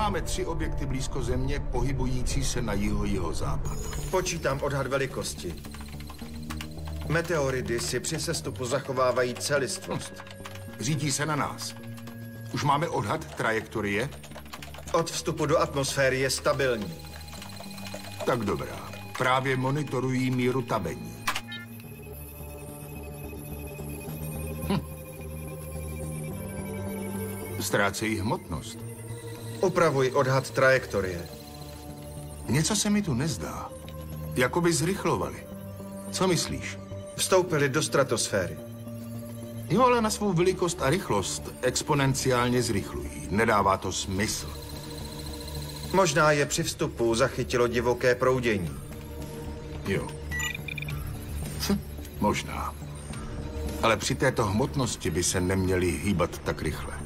Máme 3 objekty blízko Země, pohybující se na jihozápad. Počítám odhad velikosti. Meteoridy si při sestupu zachovávají celistvost. Řídí se na nás. Už máme odhad trajektorie? Od vstupu do atmosféry je stabilní. Tak dobrá. Právě monitorují míru tabení. Ztrácejí hmotnost. Upravuj odhad trajektorie. Něco se mi tu nezdá. Jakoby zrychlovali. Co myslíš? Vstoupili do stratosféry. Jo, ale na svou velikost a rychlost exponenciálně zrychlují. Nedává to smysl. Možná je při vstupu zachytilo divoké proudění. Jo. Možná. Ale při této hmotnosti by se neměli hýbat tak rychle.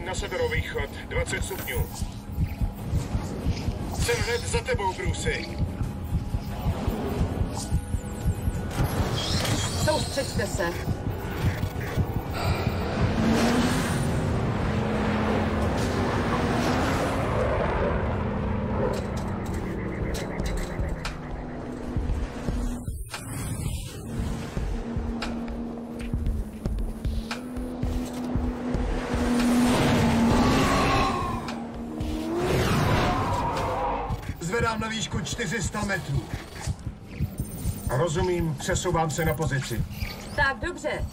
Na severovýchod, 20 stupňů. Jsem hned za tebou, Brucey. Soustřeďte se. Zvedám na výšku 400 metrů. Rozumím, přesouvám se na pozici. Tak dobře.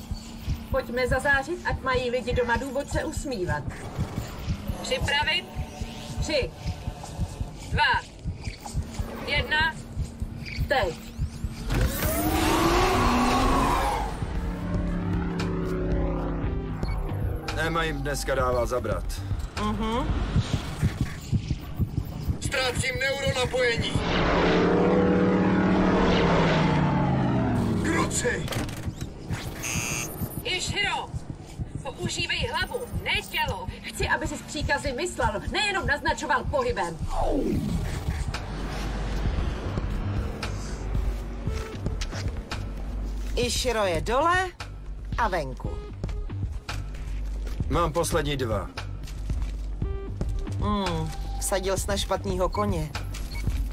Pojďme zazářit, ať mají lidi doma důvod se usmívat. Připravit? 3, 2, 1, teď. Emma jim dneska dává zabrat. Ztrácím neuronapojení. Kruci! Ishiro, používej hlavu, ne tělo. Chci, aby si příkazy myslel, nejenom naznačoval pohybem. Ishiro je dole a venku. Mám poslední 2. Vsadil jsi na špatnýho koně.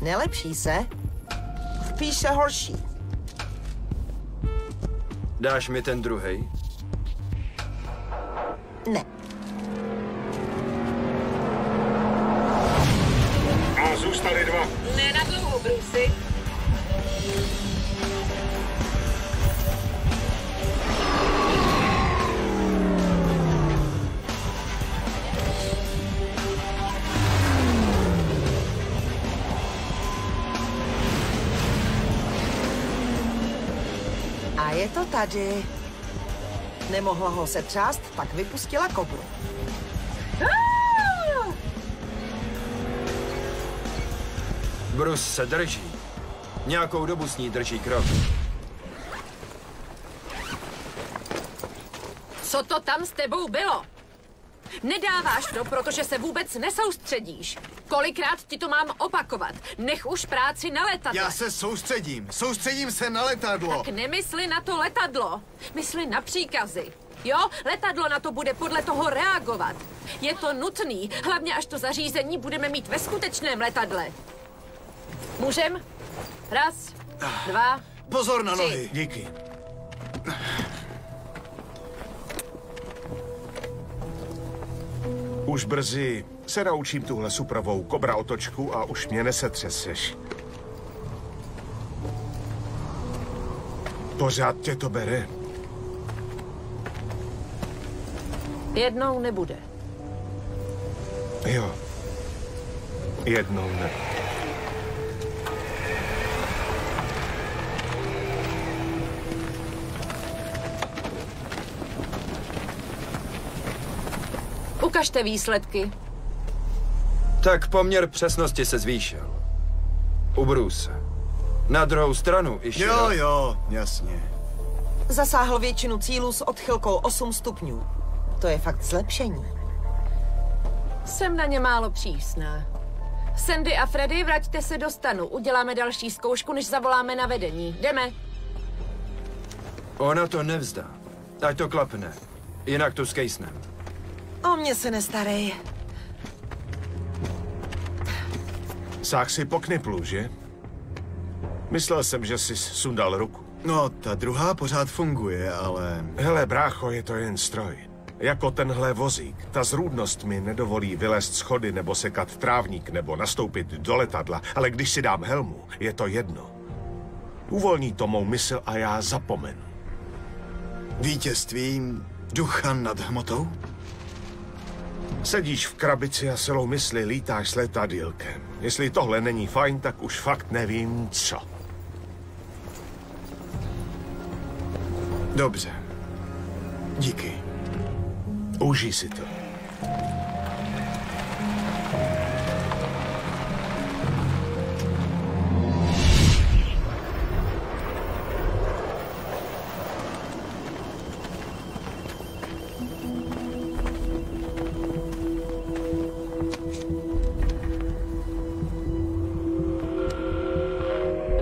Nelepší se? Vpíš se horší. Dáš mi ten druhej? Ne. A zůstali 2. Ne na dlouho, Brucey. A je to tady. Nemohla ho setřást, tak vypustila kobru. Bruce se drží. Nějakou dobu s ní drží krok. Co to tam s tebou bylo? Nedáváš to, protože se vůbec nesoustředíš. Kolikrát ti to mám opakovat? Nech už práci na letadle. Já se soustředím. Soustředím se na letadlo. Tak nemysli na to letadlo. Mysli na příkazy. Jo, letadlo na to bude podle toho reagovat. Je to nutný, hlavně až to zařízení budeme mít ve skutečném letadle. Můžem? 1, 2, Pozor na 3. nohy. Díky. Už brzy se naučím tuhle suprovou kobra otočku a už mě nesetřeseš. Pořád tě to bere. Jednou nebude. Jo. Jednou ne. Ukažte výsledky. Tak poměr přesnosti se zvýšil. U Bruce. Na druhou stranu i Jo, jasně. Zasáhl většinu cílů s odchylkou 8 stupňů. To je fakt zlepšení. Jsem na ně málo přísná. Sandy a Freddy, vraťte se do stanu. Uděláme další zkoušku, než zavoláme na vedení. Jdeme. Ona to nevzdá. Ať to klapne. Jinak tu skejsnem. O mě se nestarej. Sáh si po kniplu, že? Myslel jsem, že jsi sundal ruku. No, ta druhá pořád funguje, ale... Hele, brácho, je to jen stroj. Jako tenhle vozík. Ta zrůdnost mi nedovolí vylézt schody nebo sekat trávník nebo nastoupit do letadla, ale když si dám helmu, je to jedno. Uvolní to mou mysl a já zapomenu. Vítězstvím ducha nad hmotou? Sedíš v krabici a celou mysli lítáš s letadýlkem. Jestli tohle není fajn, tak už fakt nevím, co. Dobře. Díky. Užij si to.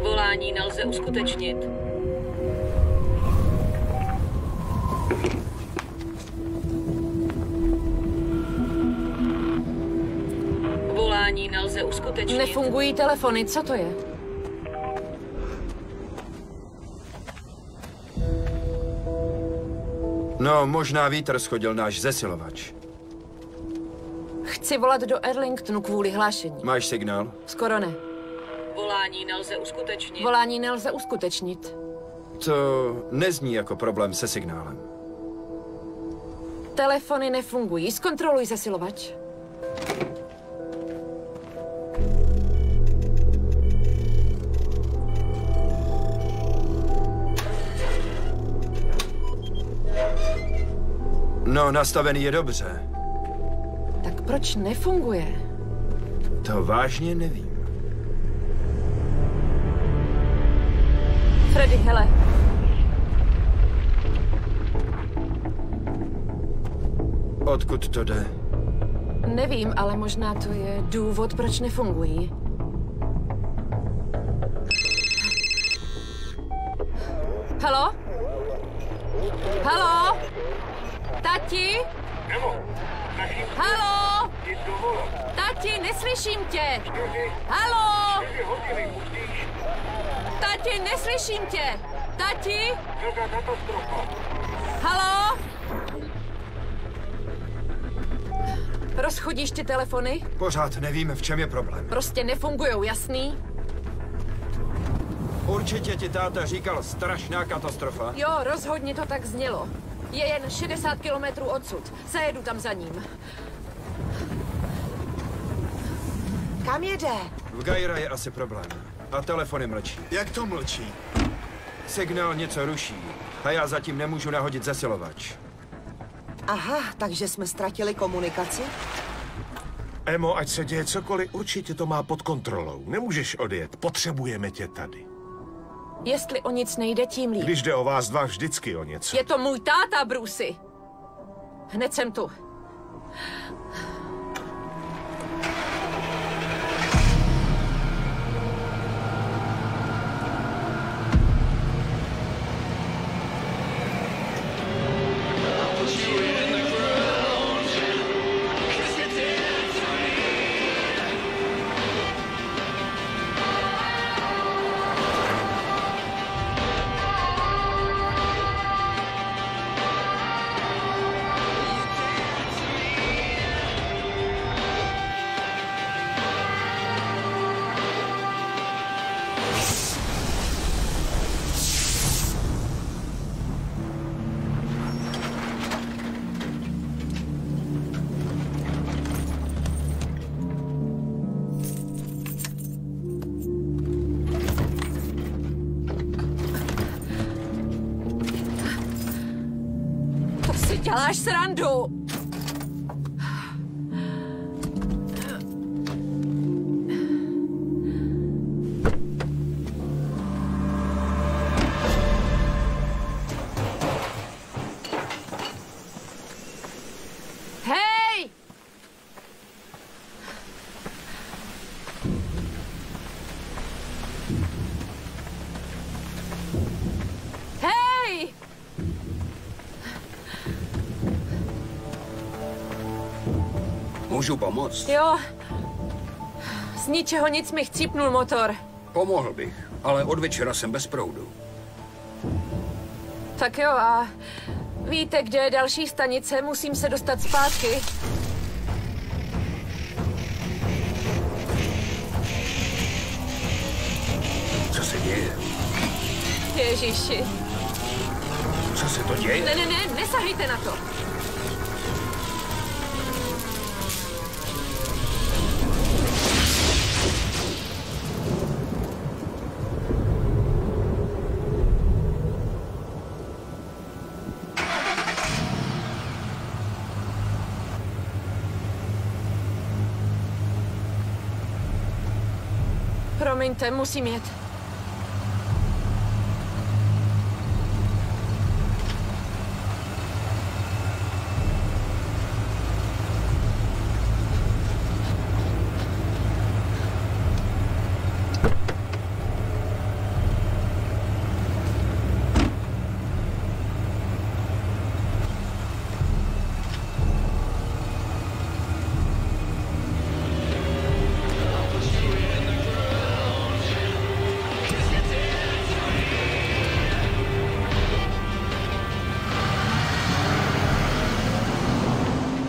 Volání nelze uskutečnit. Volání nelze uskutečnit. Nefungují telefony, co to je? No, možná vítr schodil náš zesilovač. Chci volat do Arlingtonu kvůli hlášení. Máš signál? Skoro ne. Volání nelze uskutečnit. Volání nelze uskutečnit. To nezní jako problém se signálem. Telefony nefungují. Zkontroluj zesilovač. No, nastavený je dobře. Tak proč nefunguje? To vážně nevím. Freddy, hele. Odkud to jde? Nevím, ale možná to je důvod, proč nefungují. Halo? Halo? Tati? Halo? Tati, neslyším tě. Halo? Tati, neslyším tě. Tati? Halo? Rozchodíš ty telefony? Pořád nevíme, v čem je problém. Prostě nefungujou, jasný? Určitě ti táta říkal strašná katastrofa. Jo, rozhodně to tak znělo. Je jen 60 kilometrů odsud. Zajedu tam za ním. Kam jede? V Gaira je asi problém. A telefony mlčí. Jak to mlčí? Signál něco ruší. A já zatím nemůžu nahodit zesilovač. Aha, takže jsme ztratili komunikaci? Emo, ať se děje cokoliv, určitě to má pod kontrolou. Nemůžeš odjet, potřebujeme tě tady. Jestli o nic nejde, tím líp. Když jde o vás dva, vždycky o něco. Je to můj táta, Brucey. Hned jsem tu. děláš srandu. Hej! Hej! Můžu pomoct? Jo. Z ničeho nic mi chcípnul motor. Pomohl bych, ale od večera jsem bez proudu. Tak jo, a víte, kde je další stanice? Musím se dostat zpátky. Co se děje? Ježiši. Co se to děje? Ne, nesahejte na to. Promiňte, musím jet.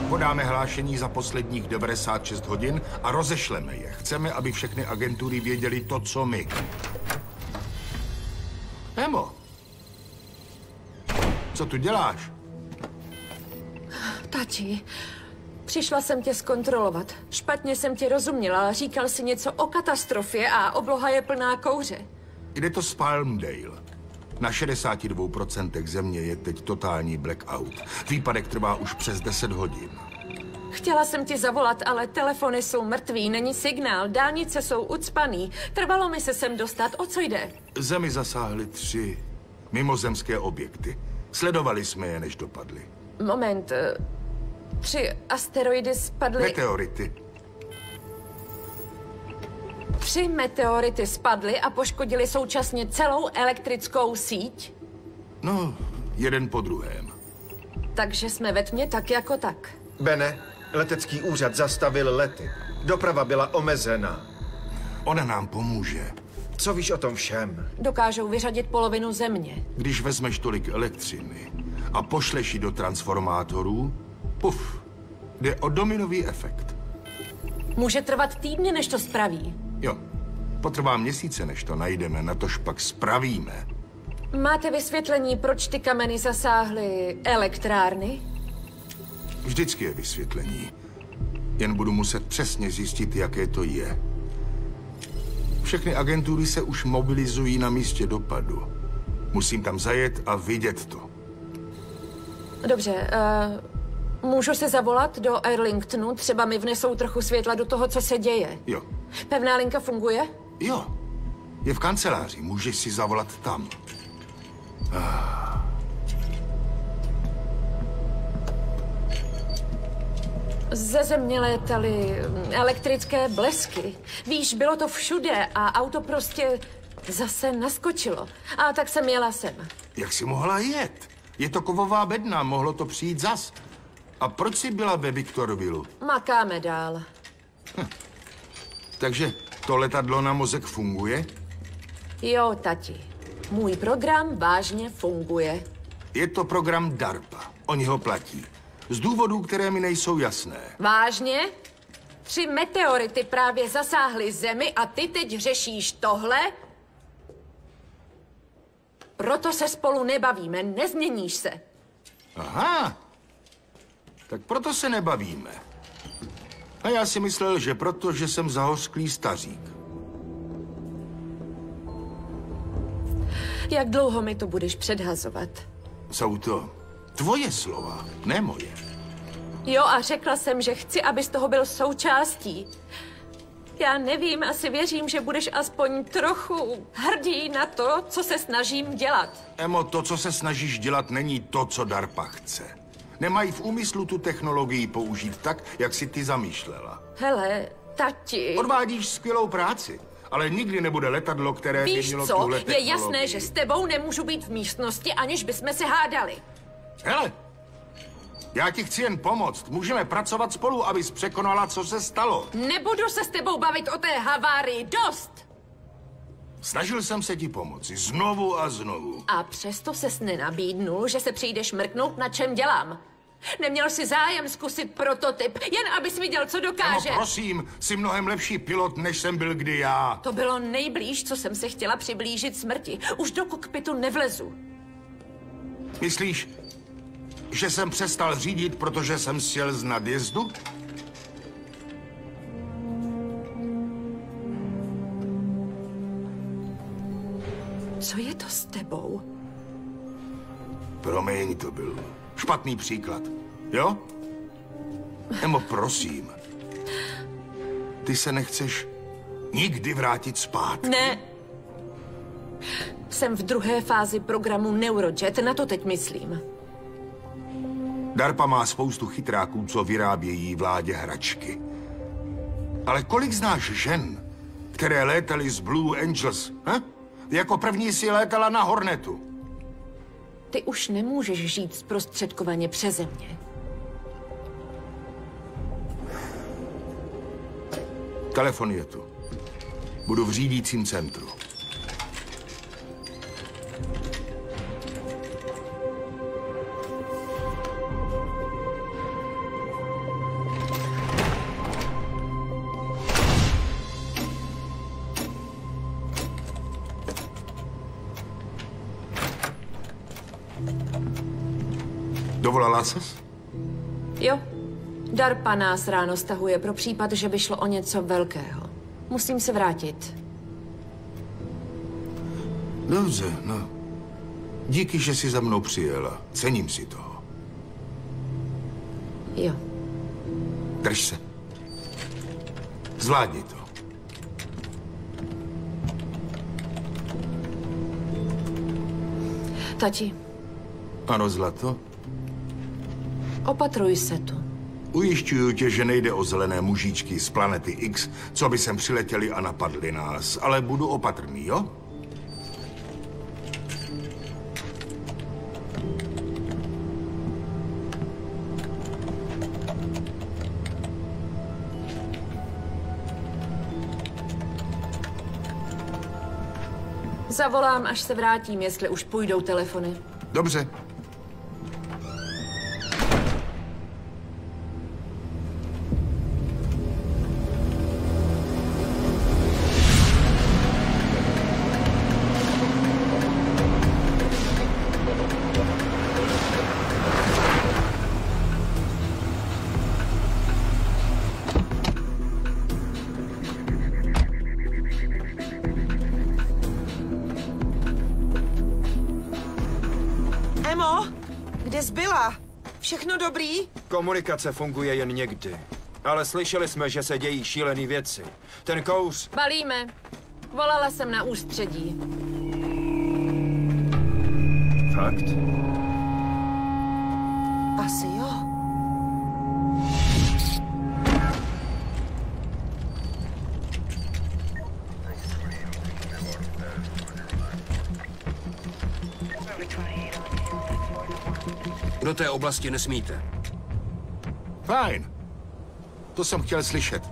Podáme hlášení za posledních 96 hodin a rozešleme je. Chceme, aby všechny agentury věděly to, co my. Emo, co tu děláš? Tati, přišla jsem tě zkontrolovat. Špatně jsem ti rozuměla, říkal si něco o katastrofě a obloha je plná kouře. Jde to z Palmdale. Na 62% země je teď totální blackout. Výpadek trvá už přes 10 hodin. Chtěla jsem ti zavolat, ale telefony jsou mrtví, není signál, dálnice jsou ucpaný. Trvalo mi se sem dostat, o co jde? Zemi zasáhly 3 mimozemské objekty. Sledovali jsme je, než dopadly. Moment, 3 asteroidy spadly... Meteority. 3 meteority spadly a poškodily současně celou elektrickou síť? No, jeden po druhém. Takže jsme ve tmě tak jako tak. Bene, letecký úřad zastavil lety. Doprava byla omezena. Ona nám pomůže. Co víš o tom všem? Dokážou vyřadit polovinu země. Když vezmeš tolik elektřiny a pošleš ji do transformátorů, puf, jde o dominový efekt. Může trvat týdny, než to spraví. Jo, potrvá měsíce, než to najdeme, natož pak spravíme. Máte vysvětlení, proč ty kameny zasáhly elektrárny? Vždycky je vysvětlení. Jen budu muset přesně zjistit, jaké to je. Všechny agentury se už mobilizují na místě dopadu. Musím tam zajet a vidět to. Dobře, můžu se zavolat do Arlingtonu? Třeba mi vnesou trochu světla do toho, co se děje. Jo. Pevná linka funguje? Jo. Je v kanceláři, můžeš si zavolat tam. Ze země létaly elektrické blesky. Víš, bylo to všude a auto prostě zase naskočilo. A tak jsem jela sem. Jak jsi mohla jet? Je to kovová bedna, mohlo to přijít zas. A proč jsi byla ve Victorvillu? Makáme dál. Takže to letadlo na mozek funguje? Jo, tati. Můj program vážně funguje. Je to program DARPA. Oni ho platí. Z důvodů, které mi nejsou jasné. Vážně? 3 meteority právě zasáhly Zemi a ty teď řešíš tohle? Proto se spolu nebavíme, nezměníš se. Aha. Tak proto se nebavíme. A já si myslel, že proto, že jsem zahořklý stařík. Jak dlouho mi to budeš předhazovat? Jsou to Tvoje slova, ne moje. Jo, a řekla jsem, že chci, abys toho byl součástí. Já nevím, asi věřím, že budeš aspoň trochu hrdý na to, co se snažím dělat. Emo, to, co se snažíš dělat, není to, co DARPA chce. Nemají v úmyslu tu technologii použít tak, jak si ty zamýšlela. Hele, tati... Odvádíš skvělou práci, ale nikdy nebude letadlo, které by Víš mělo co, tuhle je technologii. jasné, že s tebou nemůžu být v místnosti, aniž bychom se hádali. Hele, já ti chci jen pomoct. Můžeme pracovat spolu, abys překonala, co se stalo. Nebudu se s tebou bavit o té havárii, dost! Snažil jsem se ti pomoci znovu a znovu. A přesto ses nenabídnul, že se přijdeš mrknout, na čem dělám. Neměl si zájem zkusit prototyp, jen abys viděl, co dokáže. Emo, prosím, jsi mnohem lepší pilot, než jsem byl kdy já. To bylo nejblíž, co jsem se chtěla přiblížit smrti. Už do kokpitu nevlezu. Myslíš, že jsem přestal řídit, protože jsem sjel z nadjezdu? Co je to s tebou? Promiň, to byl špatný příklad. Jo? Emo, prosím. Ty se nechceš nikdy vrátit zpátky? Ne. Jsem v druhé fázi programu Neurojet, na to teď myslím. DARPA má spoustu chytráků, co vyrábějí vládě hračky. Ale kolik znáš žen, které létaly z Blue Angels? Jako první si létala na Hornetu. Ty už nemůžeš žít zprostředkovaně přeze mě. Telefon je tu. Budu v řídícím centru. Dovolala ses? Jo. DARPA nás ráno stahuje pro případ, že by šlo o něco velkého. Musím se vrátit. Dobře, no. Díky, že jsi za mnou přijela. Cením si toho. Jo. Drž se. Zvládni to. Tati, Ano, zlato? opatruj se tu. Ujišťuju tě, že nejde o zelené mužičky z planety X, co by sem přiletěli a napadli nás, ale budu opatrný, jo? Zavolám, až se vrátím, jestli už půjdou telefony. Dobře. Emo, kde jsi byla? Všechno dobrý? Komunikace funguje jen někdy. Ale slyšeli jsme, že se dějí šílený věci. Ten kouř... Balíme. Volala jsem na ústředí. Fakt? Asi jo. Do té oblasti nesmíte. Fajn. To jsem chtěl slyšet.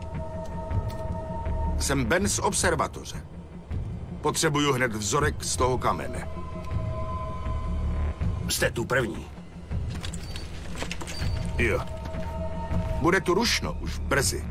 Jsem Ben z observatoře. Potřebuju hned vzorek z toho kamene. Jste tu první. Jo. Bude tu rušno už brzy.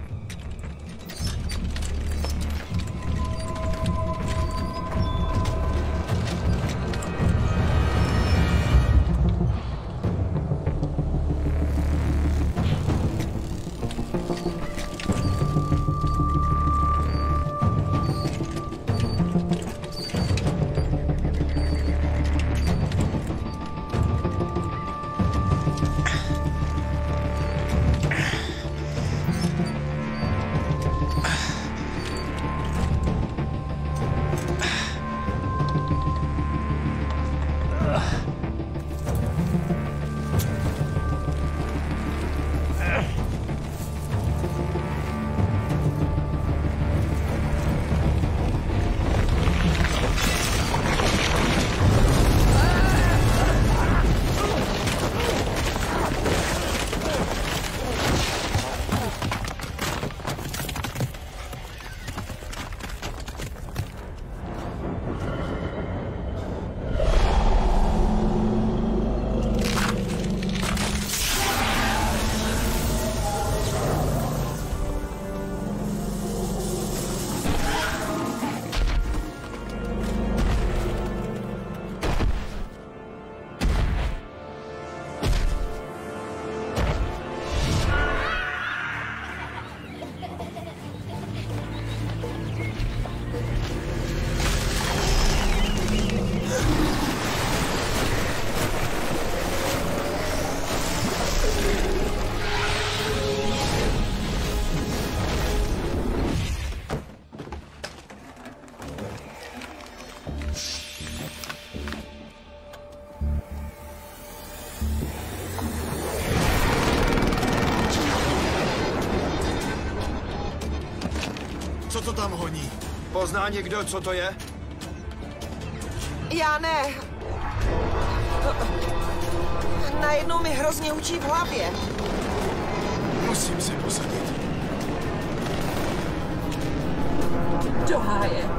to tam honí? Pozná někdo, co to je? Já ne. Najednou mi hrozně učí v hlavě. Musím se posadit. Do háje.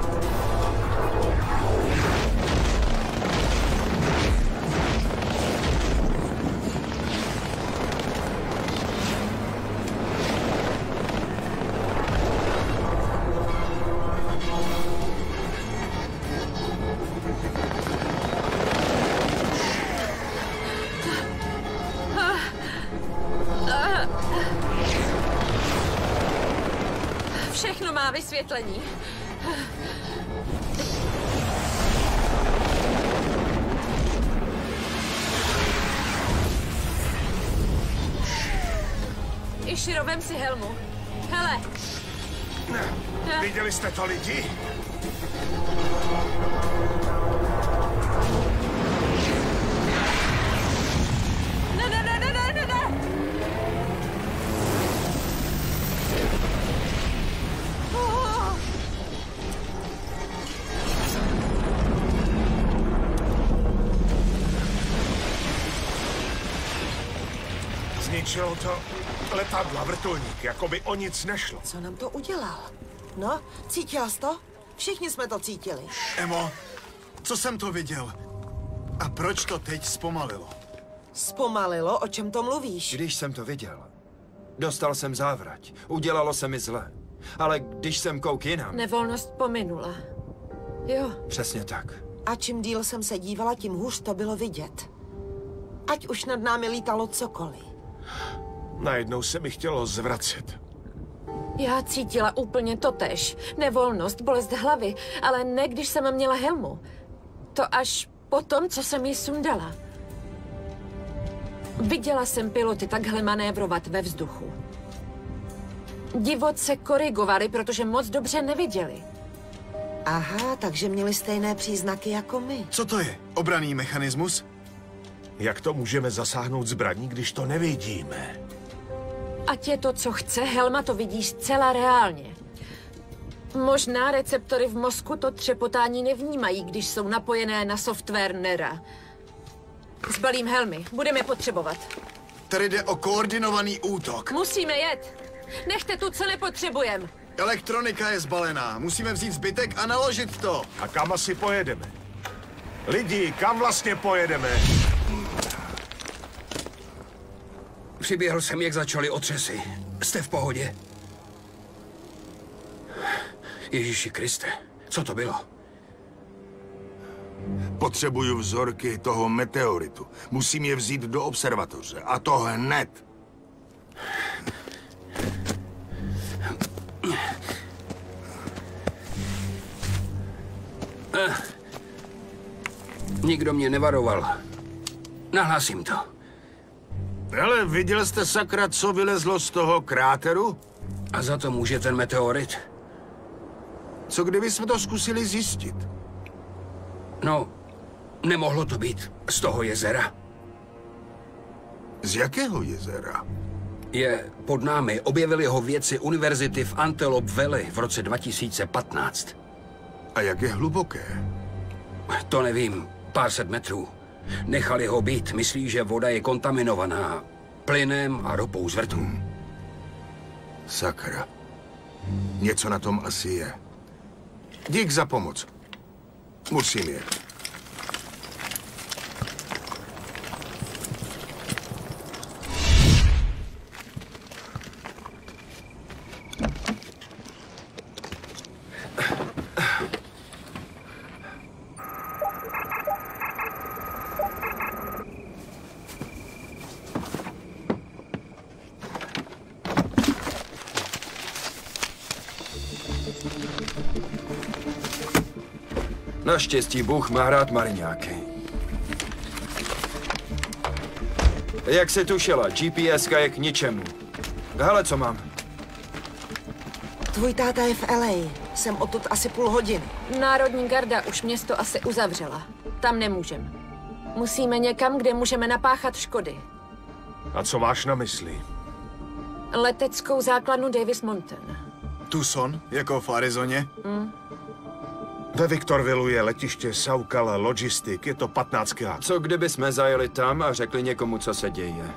Všechno má vysvětlení. Ishiro, vem si helmu. Hele. Viděli jste to, lidi? Ne. Zničilo to letadla, vrtulník, jako by o nic nešlo. Co nám to udělal? No, cítila jsi to? Všichni jsme to cítili. Emo, co jsem to viděl? A proč to teď zpomalilo? Zpomalilo, o čem to mluvíš? Když jsem to viděl, dostal jsem závrať. Udělalo se mi zle. Ale když jsem kouk jinam... Nevolnost pominula. Jo. Přesně tak. A čím díl jsem se dívala, tím hůř to bylo vidět. Ať už nad námi lítalo cokoliv. Najednou se mi chtělo zvracet. Já cítila úplně totéž. Nevolnost, bolest hlavy, ale ne, když jsem měla helmu. To až po tom, co jsem ji sundala. Viděla jsem piloty takhle manévrovat ve vzduchu. Divoce korigovali, protože moc dobře neviděli. Aha, takže měli stejné příznaky jako my. Co to je? Obranný mechanismus? Jak to můžeme zasáhnout zbraní, když to nevidíme? Ať je to, co chce, helma to vidí zcela reálně. Možná receptory v mozku to třepotání nevnímají, když jsou napojené na software Nera. Zbalím helmy, budeme potřebovat. Tady jde o koordinovaný útok. Musíme jet. Nechte tu, co nepotřebujeme. Elektronika je zbalená. Musíme vzít zbytek a naložit to. A kam asi pojedeme? Lidi, kam vlastně pojedeme? Přiběhl jsem, jak začaly otřesy. Jste v pohodě? Ježíši Kriste, co to bylo? Potřebuju vzorky toho meteoritu. Musím je vzít do observatoře. A to hned. Nikdo mě nevaroval. Nahlásím to. Ale viděl jste sakra, co vylezlo z toho kráteru? A za to může ten meteorit? Co kdyby jsme to zkusili zjistit? No, nemohlo to být z toho jezera. Z jakého jezera? Je pod námi. Objevili ho vědci univerzity v Antelope Valley v roce 2015. A jak je hluboké? To nevím. Pár set metrů. Nechali ho být. Myslí, že voda je kontaminovaná plynem a ropou z vrtů. Sakra. Něco na tom asi je. Dík za pomoc. Musím jet. Naštěstí Bůh má rád mariňáky. Jak se tušila, GPS-ka je k ničemu. Hele, co mám? Tvůj táta je v LA. Jsem odtud asi půl hodiny. Národní garda už město asi uzavřela. Tam nemůžeme. Musíme někam, kde můžeme napáchat škody. A co máš na mysli? Leteckou základnu Davis Mountain. Tucson, jako v Arizoně? Ve Victorvillu je letiště Saucala Logistic, je to 15 km. Co kdyby jsme zajeli tam a řekli někomu, co se děje?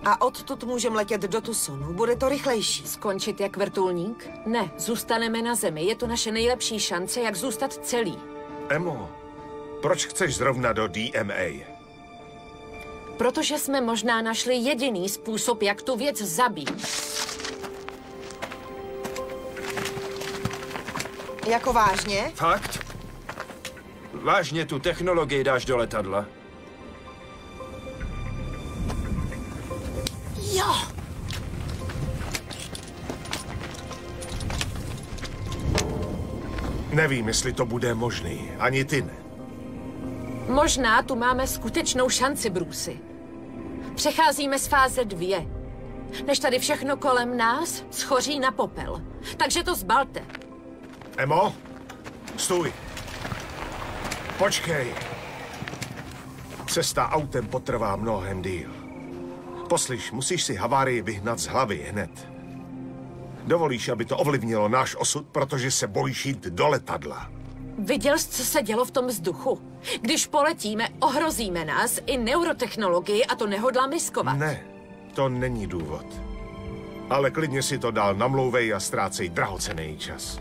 A odtud můžeme letět do Tucsonu. Bude to rychlejší. Skončit jak vrtulník? Ne, zůstaneme na zemi. Je to naše nejlepší šance, jak zůstat celý. Emo, proč chceš zrovna do DMA? Protože jsme možná našli jediný způsob, jak tu věc zabít. Jako vážně? Fakt? Vážně tu technologii dáš do letadla? Jo! Nevím, jestli to bude možný. Ani ty ne. Možná tu máme skutečnou šanci, Brucey. Přecházíme z fáze 2. Než tady všechno kolem nás schoří na popel. Takže to zbalte. Emo, stůj. Počkej. Cesta autem potrvá mnohem díl. Poslyš, musíš si havárii vyhnat z hlavy hned. Dovolíš, aby to ovlivnilo náš osud, protože se bojíš jít do letadla. Viděl jsi, co se dělo v tom vzduchu? Když poletíme, ohrozíme nás i neurotechnologii a to nehodlám riskovat. Ne, to není důvod. Ale klidně si to dál namlouvej a ztrácej drahocenný čas.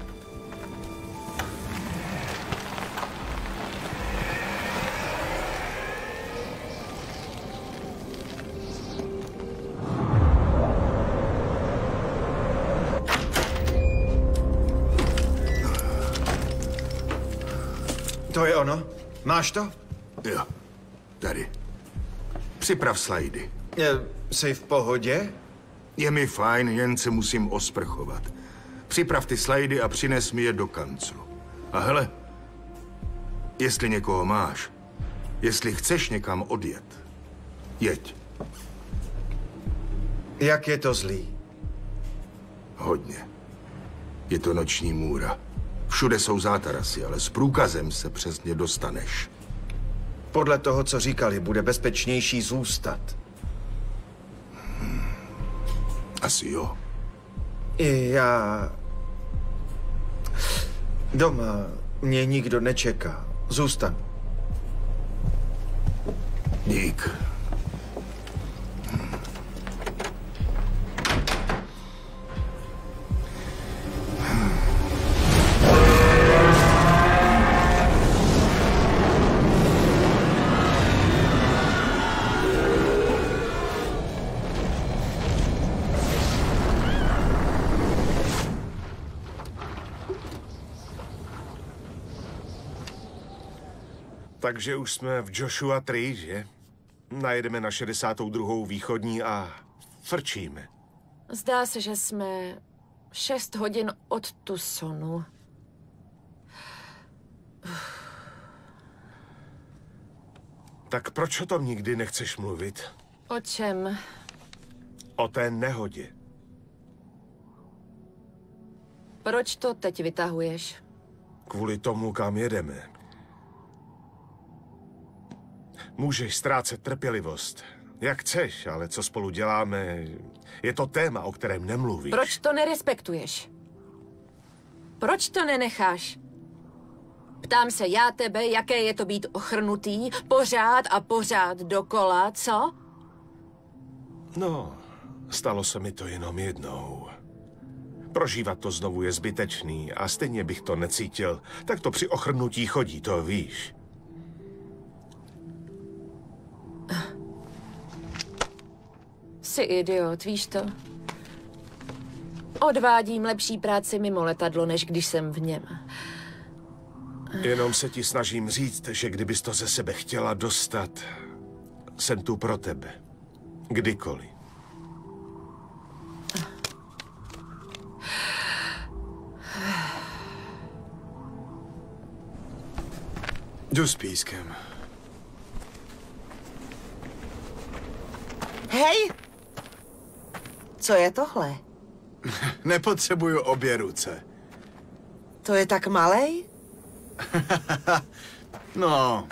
To je ono? Máš to? Jo, tady. Připrav slajdy. Jsi v pohodě? Je mi fajn, jen se musím osprchovat. Připrav ty slajdy a přines mi je do kancu. A hele, jestli někoho máš, jestli chceš někam odjet, jeď. Jak je to zlý? Hodně. Je to noční můra. Všude jsou zátarasy, ale s průkazem se přesně dostaneš. Podle toho, co říkali, bude bezpečnější zůstat. Asi jo. I já... Doma mě nikdo nečeká. Zůstanu. Dík. Takže už jsme v Joshua Tree, že? Najedeme na 62. východní a frčíme. Zdá se, že jsme 6 hodin od Tucsonu. Tak proč o tom nikdy nechceš mluvit? O čem? O té nehodě. Proč to teď vytahuješ? Kvůli tomu, kam jedeme. Můžeš ztrácet trpělivost. Jak chceš, ale co spolu děláme, je to téma, o kterém nemluvíš. Proč to nerespektuješ? Proč to nenecháš? Ptám se já tebe, jaké je to být ochrnutý, pořád a pořád dokola, co? No, stalo se mi to jenom jednou. Prožívat to znovu je zbytečný a stejně bych to necítil. Tak to při ochrnutí chodí, to víš. Jsi idiot, víš to? Odvádím lepší práci mimo letadlo, než když jsem v něm. Jenom se ti snažím říct, že kdybys to ze sebe chtěla dostat, jsem tu pro tebe. Kdykoliv. Jdu s pískem. Hej! Co je tohle? Nepotřebuju obě ruce. To je tak malej? No.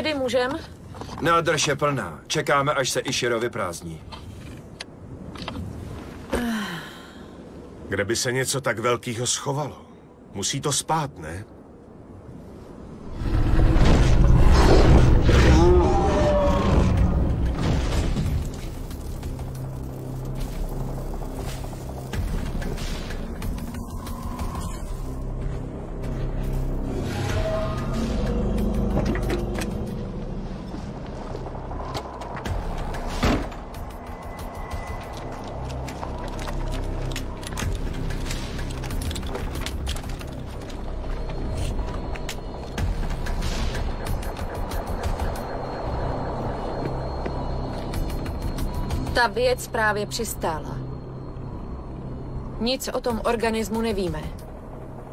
Ready, můžem? Nádrž je plná. Čekáme, až se Ishiro vyprázdní. Kde by se něco tak velkého schovalo? Musí to spát, ne? Ta věc právě přistála. Nic o tom organismu nevíme.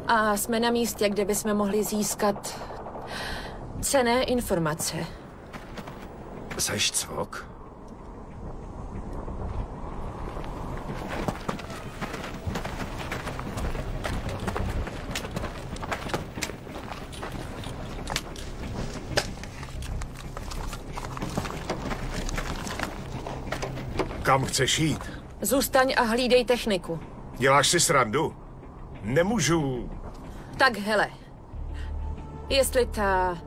A jsme na místě, kde bychom mohli získat cenné informace. Seš cvok? Kam chceš jít? Zůstaň a hlídej techniku. Děláš si srandu? Nemůžu... Tak hele, jestli ta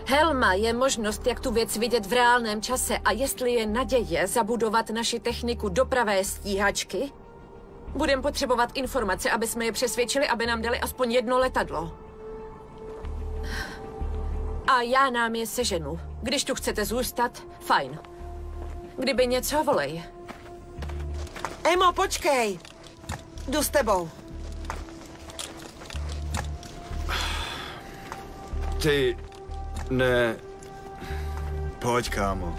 helma je možnost, jak tu věc vidět v reálném čase a jestli je naděje zabudovat naši techniku do pravé stíhačky, budeme potřebovat informace, aby jsme je přesvědčili, aby nám dali aspoň jedno letadlo. A já nám je seženu. Když tu chcete zůstat, fajn. Kdyby něco, volej. Emo, počkej! Jdu s tebou. Ty... ne... Pojď, kámo.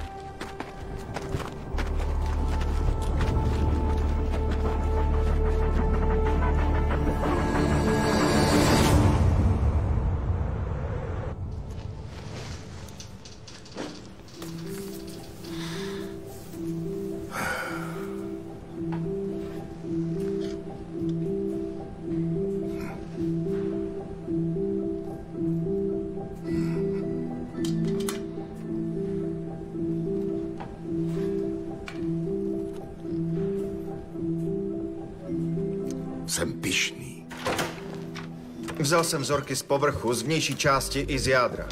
Jsem pyšný. Vzal jsem vzorky z povrchu, z vnější části i z jádra.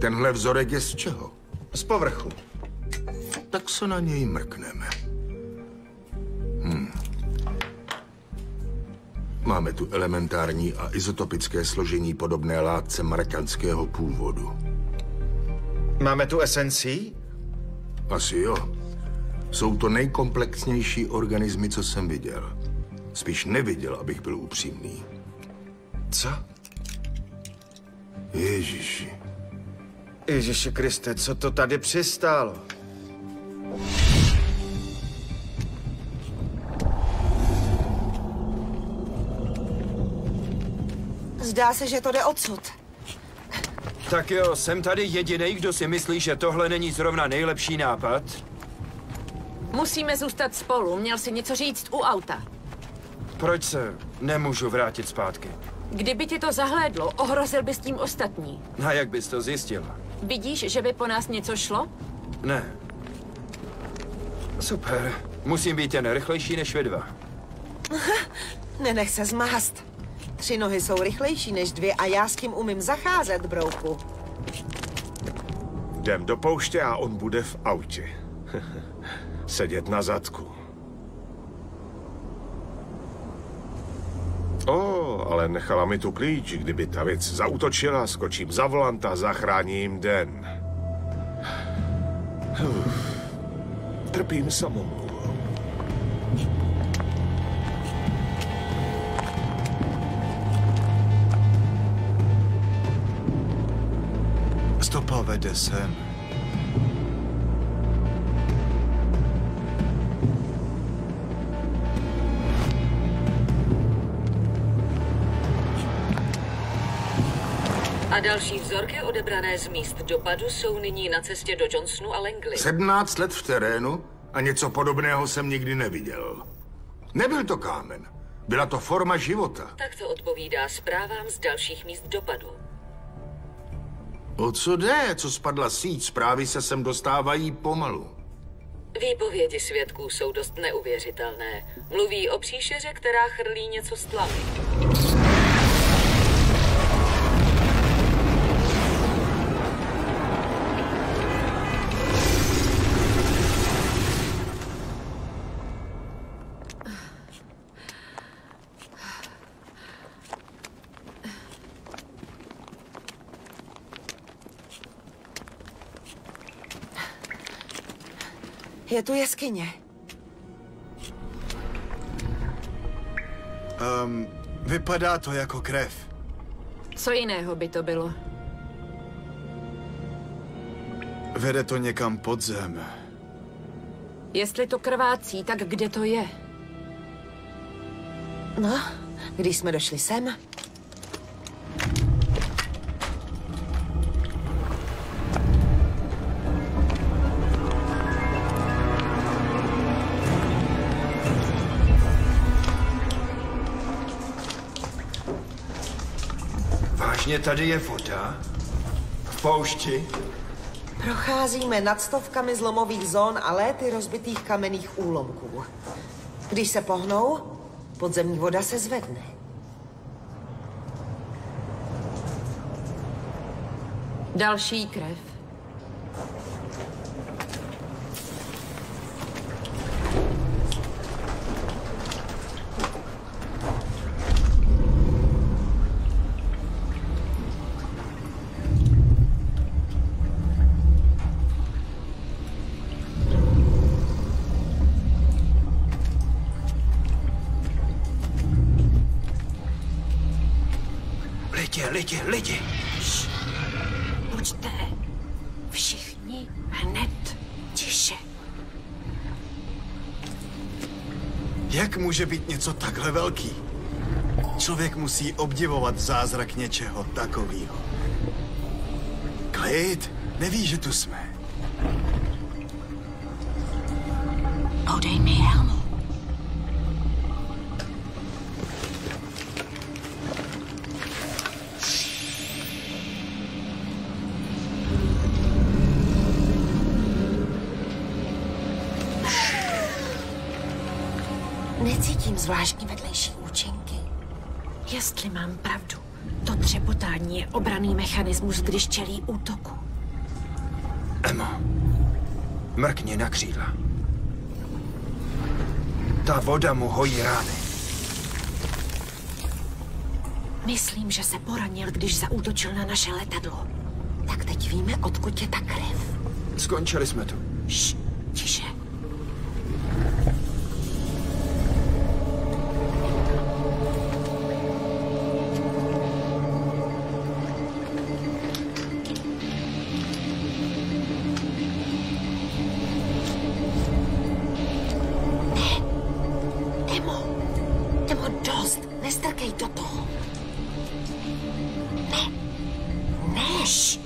Tenhle vzorek je z čeho? Z povrchu. Tak se na něj mrkneme. Máme tu elementární a izotopické složení podobné látce marťanského původu. Máme tu SNC? Asi jo. Jsou to nejkomplexnější organismy, co jsem viděl. Spíš neviděl, abych byl upřímný. Co? Ježiši. Ježiši Kriste, co to tady přistálo? Zdá se, že to jde odsud. Tak jo, jsem tady jedinej, kdo si myslí, že tohle není zrovna nejlepší nápad? Musíme zůstat spolu. Měl si něco říct u auta. Proč se nemůžu vrátit zpátky? Kdyby ti to zahlédlo, ohrozil bys tím ostatní. A jak bys to zjistil? Vidíš, že by po nás něco šlo? Ne. Super. Musím být jen rychlejší než vy dva. Nenech se zmást. 3 nohy jsou rychlejší než 2 a já s tím umím zacházet, brouku. Jdem do pouště a on bude v autě. Sedět na zadku. Ale nechala mi tu klíč. Kdyby ta věc zaútočila, skočím za volant a zachráním den. Trpím samomluvou. Stopa vede sem. A další vzorky odebrané z míst dopadu jsou nyní na cestě do Johnsonu a Langley. 17 let v terénu a něco podobného jsem nikdy neviděl. Nebyl to kámen. Byla to forma života. Tak to odpovídá zprávám z dalších míst dopadu. O co jde? Co spadla síť? Zprávy se sem dostávají pomalu. Výpovědi svědků jsou dost neuvěřitelné. Mluví o příšeře, která chrlí něco z tlavy. Je tu jeskyně. Vypadá to jako krev. Co jiného by to bylo? Vede to někam pod zem. Jestli to krvácí, tak kde to je? No, když jsme došli sem, Vážně tady je voda? V poušti? procházíme nad stovkami zlomových zón a léty rozbitých kamenných úlomků. Když se pohnou, podzemní voda se zvedne. Další krev. Lidi! Buďte všichni hned tiše. Jak může být něco takhle velký? Člověk musí obdivovat zázrak něčeho takového. Klid, neví, že tu jsme. Podej mi helmu. Necítím zvláštní vedlejší účinky. Jestli mám pravdu, to třepotání je obranný mechanismus, když čelí útoku. Emo, mrkni na křídla. Ta voda mu hojí rány. Myslím, že se poranil, když zaútočil na naše letadlo. Tak teď víme, odkud je ta krev. Skončili jsme tu. Šš, tiše. Nestrkej do toho. Ne. Než.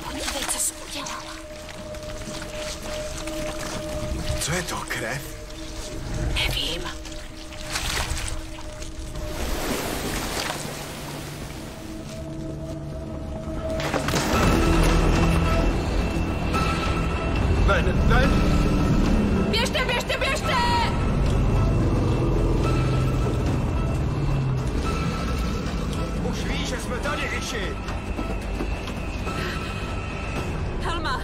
Podívej, co jsi udělala. Co je to, krev? Nevím. Ven! Běžte! Už víš, že jsme tady, Iši! Helma!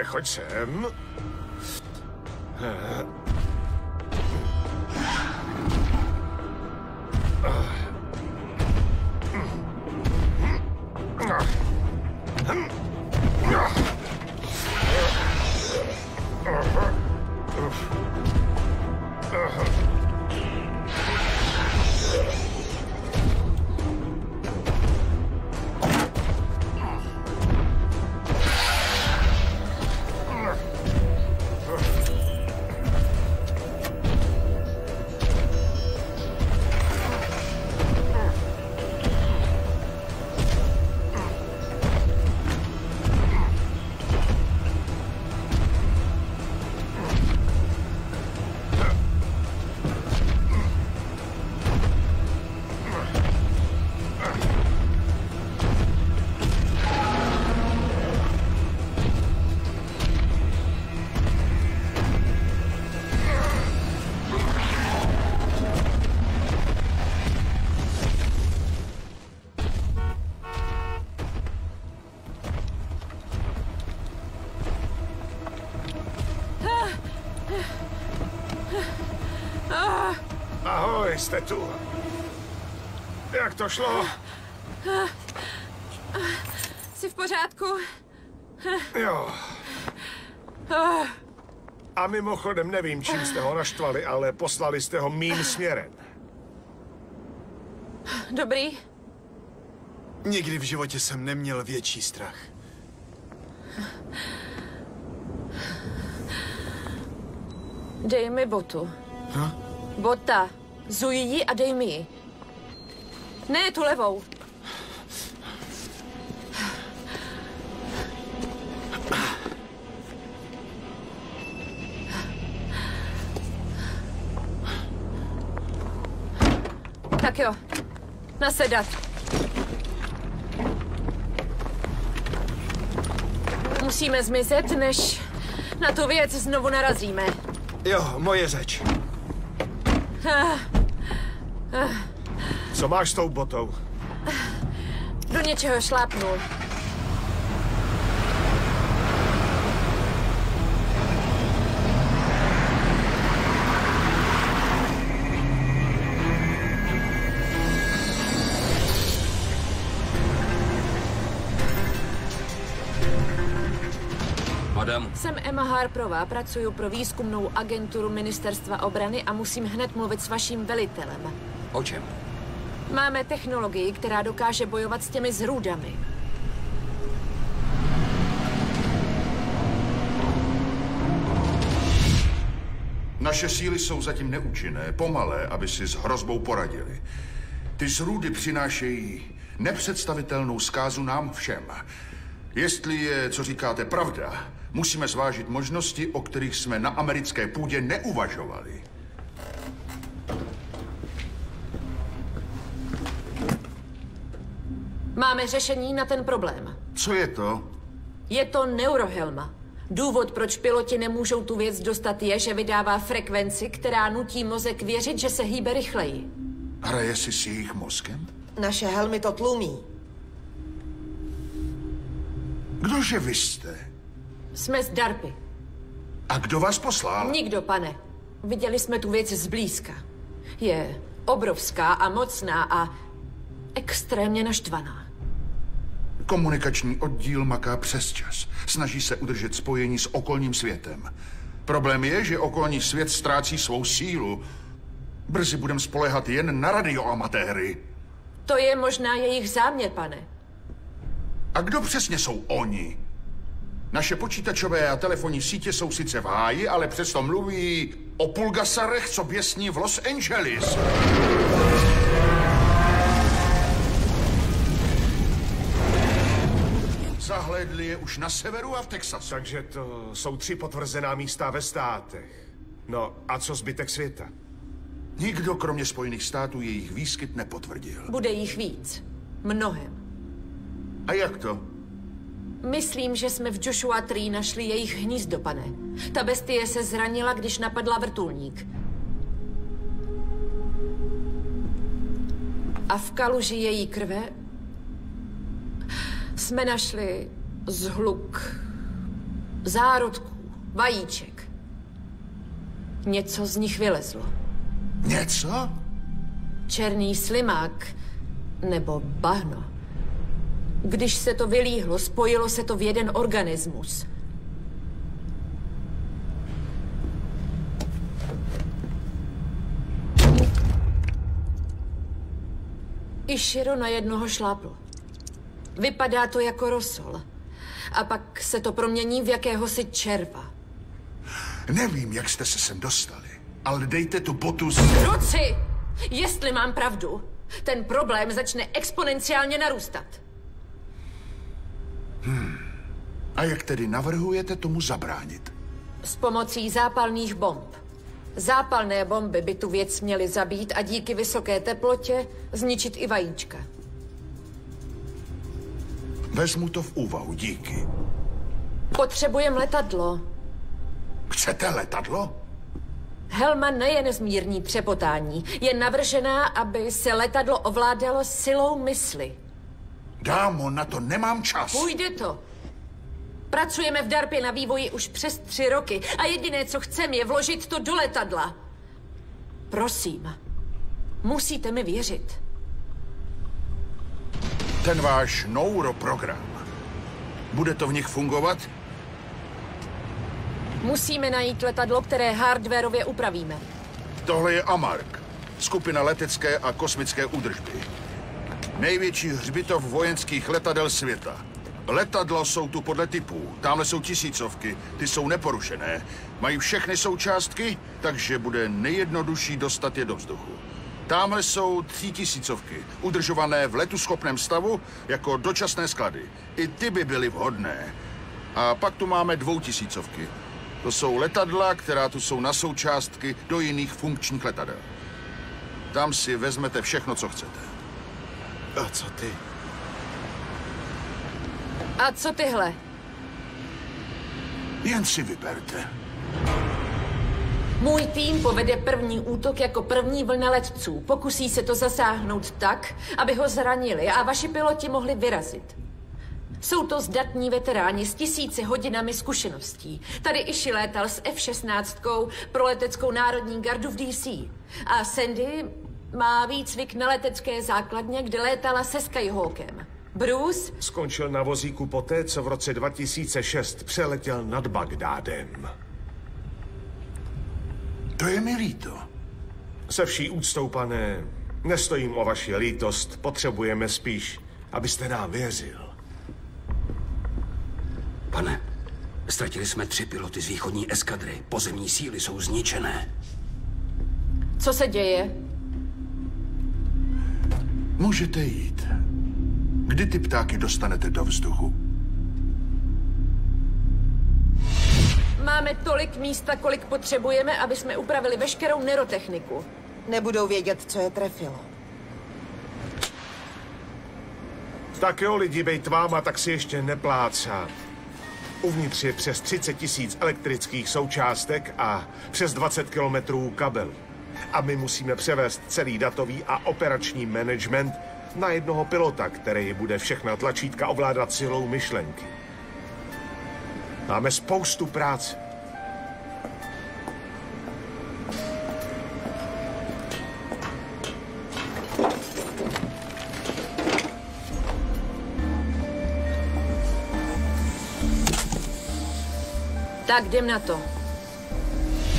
Ale choď sem. Ahoj, jste tu. Jak to šlo? Jsi v pořádku? Jo. A mimochodem nevím, čím jste ho naštvali, ale poslali jste ho mým směrem. Dobrý. Nikdy v životě jsem neměl větší strach. Dej mi botu. Bota. Zuj ji a dej mi ji. Ne, tu levou. Tak jo. Nasedat. Musíme zmizet, než na tu věc znovu narazíme. Jo, moje řeč. Co máš s tou botou? Do něčeho šlápnul. Madam, Jsem Emma Harperová, pracuji pro výzkumnou agenturu Ministerstva obrany a musím hned mluvit s vaším velitelem. o čem? Máme technologii, která dokáže bojovat s těmi zrůdami. Naše síly jsou zatím neúčinné, pomalé, aby si s hrozbou poradili. Ty zrůdy přinášejí nepředstavitelnou zkázu nám všem. Jestli je, co říkáte, pravda, musíme zvážit možnosti, o kterých jsme na americké půdě neuvažovali. Máme řešení na ten problém. Co je to? Je to neurohelma. Důvod, proč piloti nemůžou tu věc dostat, je, že vydává frekvenci, která nutí mozek věřit, že se hýbe rychleji. Hraje si s jejich mozkem? Naše helmy to tlumí. Kdože vy jste? Jsme z DARPy. A kdo vás poslal? Nikdo, pane. Viděli jsme tu věc zblízka. Je obrovská a mocná a extrémně naštvaná. Komunikační oddíl maká přesčas. Snaží se udržet spojení s okolním světem. Problém je, že okolní svět ztrácí svou sílu. Brzy budeme spoléhat jen na radioamatéry. To je možná jejich záměr, pane. A kdo přesně jsou oni? Naše počítačové a telefonní sítě jsou sice v háji, ale přesto mluví o pulgasarech, co běsní v Los Angeles. Zahlédli je už na severu a v Texasu. Takže to jsou 3 potvrzená místa ve státech. No a co zbytek světa? Nikdo kromě Spojených států jejich výskyt nepotvrdil. Bude jich víc. Mnohem. A jak to? Myslím, že jsme v Joshua Tree našli jejich hnízdo, pane. Ta bestie se zranila, když napadla vrtulník. A v kaluži její krve jsme našli zhluk zárodků, vajíček. Něco z nich vylezlo. Něco? Černý slimák nebo bahno. Když se to vylíhlo, spojilo se to v jeden organismus. Ishiro na jednoho šlápl. Vypadá to jako rosol. A pak se to promění v jakéhosi červa. Nevím, jak jste se sem dostali, ale dejte tu botu z... Ruci! Jestli mám pravdu, ten problém začne exponenciálně narůstat. A jak tedy navrhujete tomu zabránit? S pomocí zápalných bomb. Zápalné bomby by tu věc měly zabít a díky vysoké teplotě zničit i vajíčka. Vezmu to v úvahu, díky. Potřebujeme letadlo. Chcete letadlo? Helma nejen zmírní třepotání, je navržená, aby se letadlo ovládalo silou mysli. Dámo, na to nemám čas. Půjde to. Pracujeme v DARPě na vývoji už přes 3 roky a jediné, co chcem, je vložit to do letadla. Prosím, musíte mi věřit. Ten váš neuroprogram. Bude to v nich fungovat? Musíme najít letadlo, které hardwarově upravíme. Tohle je Amark, skupina letecké a kosmické údržby. Největší hřbitov vojenských letadel světa. Letadla jsou tu podle typů. Tamhle jsou tisícovky, ty jsou neporušené. Mají všechny součástky, takže bude nejjednodušší dostat je do vzduchu. Tamhle jsou 3000, udržované v letuschopném stavu jako dočasné sklady. I ty by byly vhodné. A pak tu máme 2000. To jsou letadla, která tu jsou na součástky do jiných funkčních letadel. Tam si vezmete všechno, co chcete. A co ty? A co tyhle? Jen si vyberte. Můj tým povede první útok jako první vlna letců. Pokusí se to zasáhnout tak, aby ho zranili a vaši piloti mohli vyrazit. Jsou to zdatní veteráni s 1000 hodinami zkušeností. Tady Ishi létal s F-16 pro leteckou národní gardu v DC. A Sandy má výcvik na letecké základně, kde létala se Skyhawkem. Bruce Skončil na vozíku poté, co v roce 2006 přeletěl nad Bagdádem. To je mi líto. Se vší úctou, pane, nestojím o vaši lítost, potřebujeme spíš, abyste nám věřil. Pane, ztratili jsme 3 piloty z východní eskadry. Pozemní síly jsou zničené. Co se děje? Můžete jít. Kdy ty ptáky dostanete do vzduchu? Máme tolik místa, kolik potřebujeme, aby jsme upravili veškerou nerotechniku. Nebudou vědět, co je trefilo. Tak jo, lidi, bejt váma, tak si ještě neplácá. Uvnitř je přes 30 000 elektrických součástek a přes 20 kilometrů kabelů. A my musíme převést celý datový a operační management na jednoho pilota, který bude všechna tlačítka ovládat silou myšlenky. Máme spoustu práce. Tak jdem na to.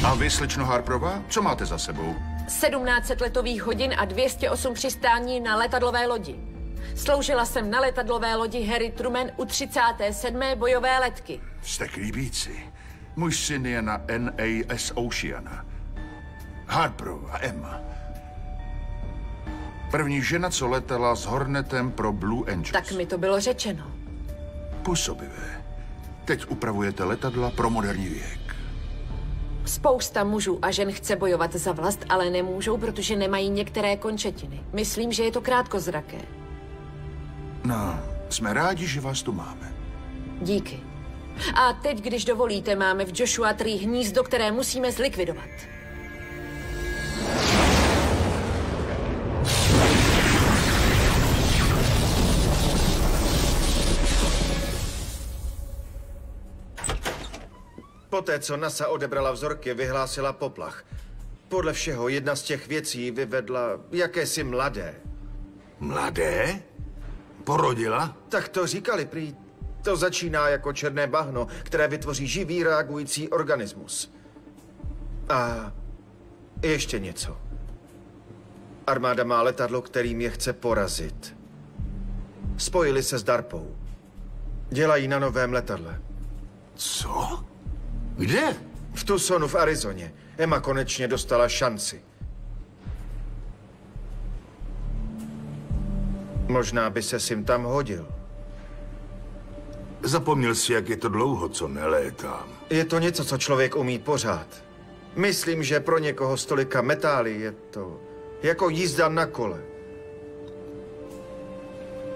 A vy, slečno Harperová, co máte za sebou? 1700 letových hodin a 208 přistání na letadlové lodi. Sloužila jsem na letadlové lodi Harry Truman u 37. bojové letky. Jste klíbíci. Můj syn je na NAS Oceana. Harperová Emma. První žena, co letela s Hornetem pro Blue Angels. Tak mi to bylo řečeno. Působivé. Teď upravujete letadla pro moderní věk. Spousta mužů a žen chce bojovat za vlast, ale nemůžou, protože nemají některé končetiny. Myslím, že je to krátkozraké. No, jsme rádi, že vás tu máme. Díky. A teď, když dovolíte, máme v Joshua Tree hnízdo, které musíme zlikvidovat. Poté, co NASA odebrala vzorky, vyhlásila poplach. Podle všeho jedna z těch věcí vyvedla jakési mladé. Mladé? Porodila? Tak to říkali, prý. To začíná jako černé bahno, které vytvoří živý reagující organismus. A ještě něco. Armáda má letadlo, kterým je chce porazit. Spojili se s DARPou. Dělají na novém letadle. Co? Kde? V Tucsonu v Arizoně. Emma konečně dostala šanci. Možná by se jim tam hodil. Zapomněl si, jak je to dlouho, co nelétám. Je to něco, co člověk umí pořád. Myslím, že pro někoho s tolika metály je to jako jízda na kole.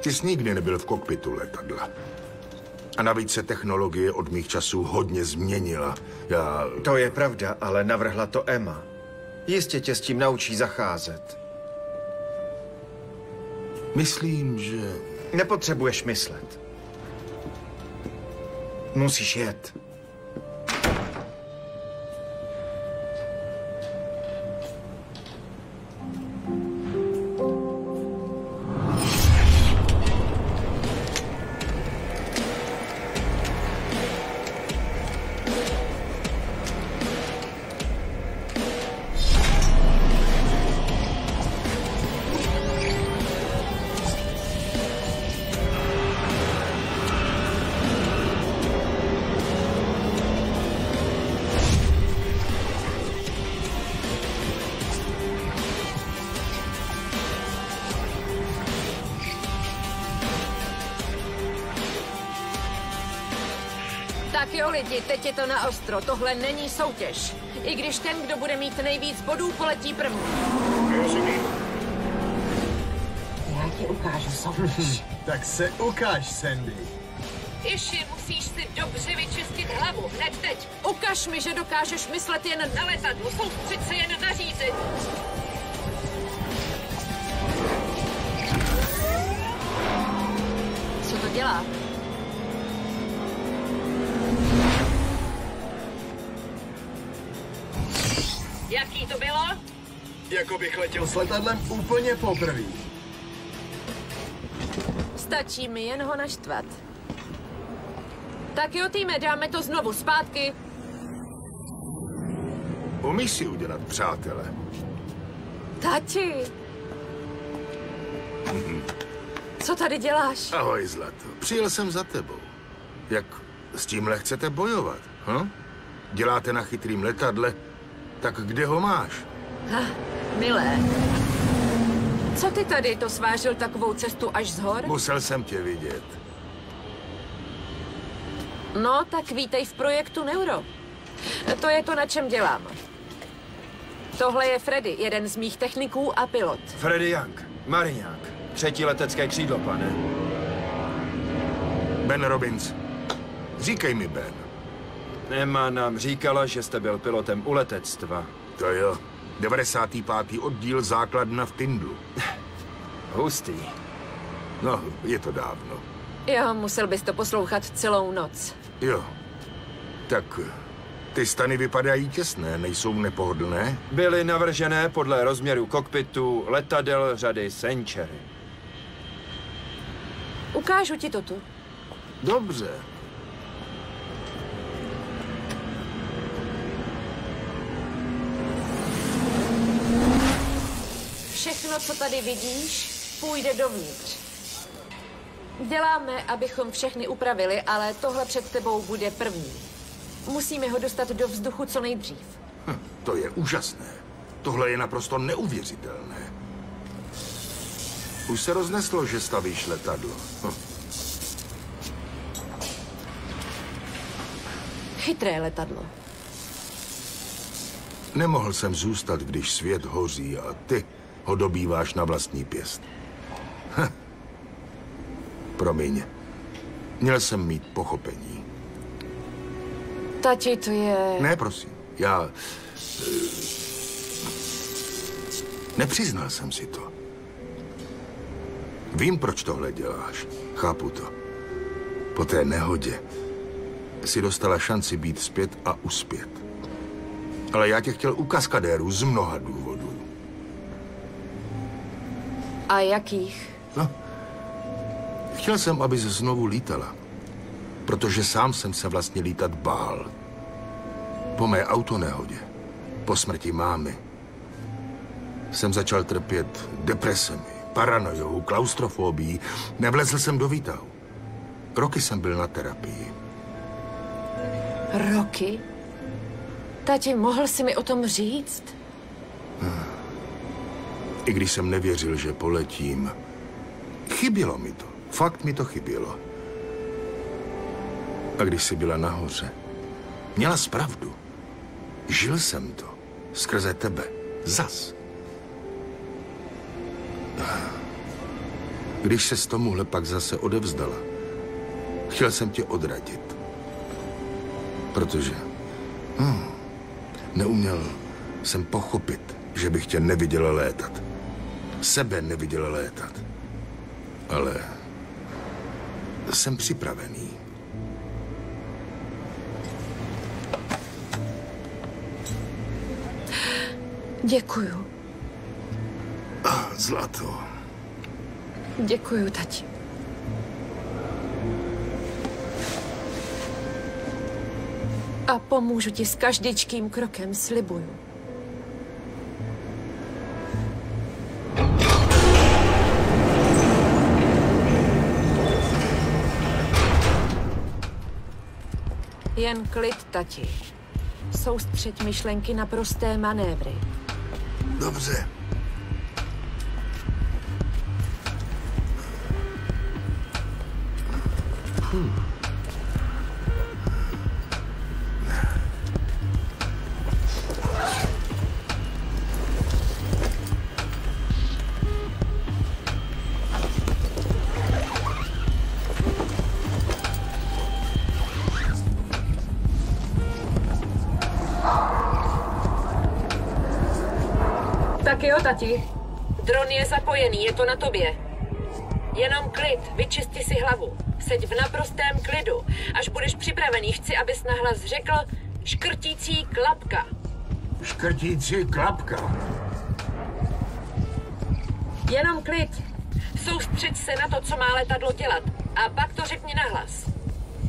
Ty jsi nikdy nebyl v kokpitu letadla. A navíc se technologie od mých časů hodně změnila. To je pravda, ale navrhla to Emma. Jistě tě s tím naučí zacházet. Myslím, že... Nepotřebuješ myslet. Musíš jet. Tak jo lidi, teď je to na ostro. Tohle není soutěž. I když ten, kdo bude mít nejvíc bodů, poletí první. Já ti ukážu soutěž. Tak se ukáž, Sandy. Iši, musíš si dobře vyčistit hlavu, hned teď. Ukaž mi, že dokážeš myslet jen Na letadlu, soustřeď se jen na řízení. Co to dělá? Jaký to bylo? Jako bych letěl s letadlem úplně poprvé. Stačí mi jen ho naštvat. Tak jo, týme, dáme to znovu zpátky. Umíš si udělat přátele. Tati. Co tady děláš? Ahoj, zlato. Přijel jsem za tebou. Jak s tímhle chcete bojovat? Hm? Děláte na chytrým letadle, tak kde ho máš? Milé. Co ty tady to svážil takovou cestu až z hor? Musel jsem tě vidět. No, tak vítej v projektu Neuro. To je to, na čem dělám. Tohle je Freddy, jeden z mých techniků a pilot. Freddy Young, mariňák. 3. letecké křídlo, pane. Ben Robbins. Říkej mi, Ben. Emma nám říkala, že jste byl pilotem u letectva. To jo. 95. oddíl základna v Tindlu. Hustý. No, je to dávno. Jo, musel bys to poslouchat celou noc. Jo. Tak ty stany vypadají těsné, nejsou nepohodlné? Byly navržené podle rozměru kokpitu letadel řady Century. Ukážu ti to tu. Dobře. Všechno, co tady vidíš, půjde dovnitř. Děláme, abychom všechny upravili, ale tohle před tebou bude první. Musíme ho dostat do vzduchu co nejdřív. To je úžasné. Tohle je naprosto neuvěřitelné. Už se rozneslo, že stavíš letadlo. Chytré letadlo. Nemohl jsem zůstat, když svět hoří a ty ho dobýváš na vlastní pěst. Promiň. Měl jsem mít pochopení. Tati, to je... Ne, prosím. Já... nepřiznal jsem si to. Vím, proč tohle děláš. Chápu to. Po té nehodě si dostala šanci být zpět a uspět. Ale já tě chtěl u kaskadérů z mnoha důvodů. A jakých? No, chtěl jsem, abys znovu lítala. Protože sám jsem se vlastně lítat bál. Po mé autonehodě, po smrti mámy, jsem začal trpět depresemi, paranojou, klaustrofobií. Nevlezl jsem do výtahu. Roky jsem byl na terapii. Roky? Tati, mohl jsi mi o tom říct? I když jsem nevěřil, že poletím, chybělo mi to. Fakt mi to chybělo. A když jsi byla nahoře, měla jsi pravdu. Žil jsem to. Skrze tebe. Zas. Když se z tomuhle pak zase odevzdala, chtěl jsem tě odradit. Protože neuměl jsem pochopit, že bych tě neviděl létat. Sebe neviděl létat. Ale jsem připravený. Děkuju. Zlato. Děkuju, tati. A pomůžu ti s každičkým krokem, slibuju. Jen klid, tati. Soustřeď myšlenky na prosté manévry. Dobře. Tak jo, tati. Dron je zapojený, je to na tobě. Jenom klid, vyčisti si hlavu. Seď v naprostém klidu. Až budeš připravený, chci, abys nahlas řekl škrtící klapka. Škrtící klapka. Jenom klid. Soustřeď se na to, co má letadlo dělat. A pak to řekni nahlas.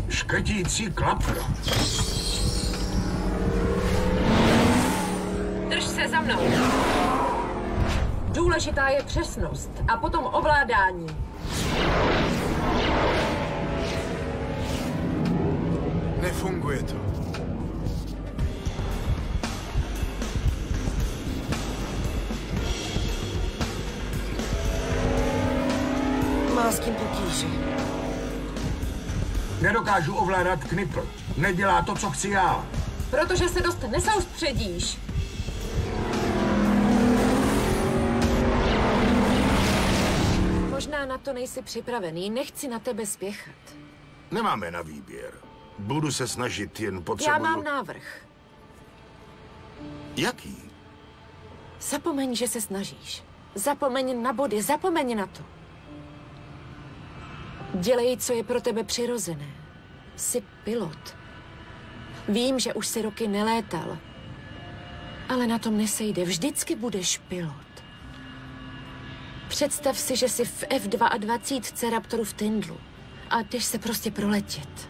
Škrtící klapka. Drž se za mnou. Důležitá je přesnost a potom ovládání. Nefunguje to. Má s tím potíže. Nedokážu ovládat knipl. Nedělá to, co chci já. Protože se dost nesoustředíš. Možná na to nejsi připravený, nechci na tebe spěchat. Nemáme na výběr. Budu se snažit, jen potřebuji... Já mám návrh. Jaký? Zapomeň, že se snažíš. Zapomeň na body, zapomeň na to. Dělej, co je pro tebe přirozené. Jsi pilot. Vím, že už si roky nelétal. Ale na tom nesejde. Vždycky budeš pilot. Představ si, že jsi v F-22 Raptoru v Tyndlu a jdeš se prostě proletět.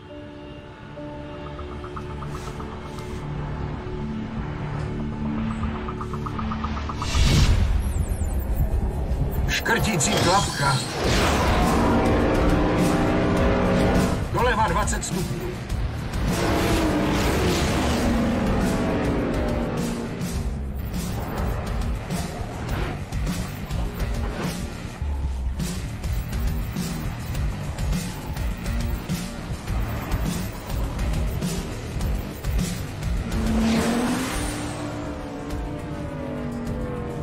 Škrtící klapka. Doleva 20 stupňů.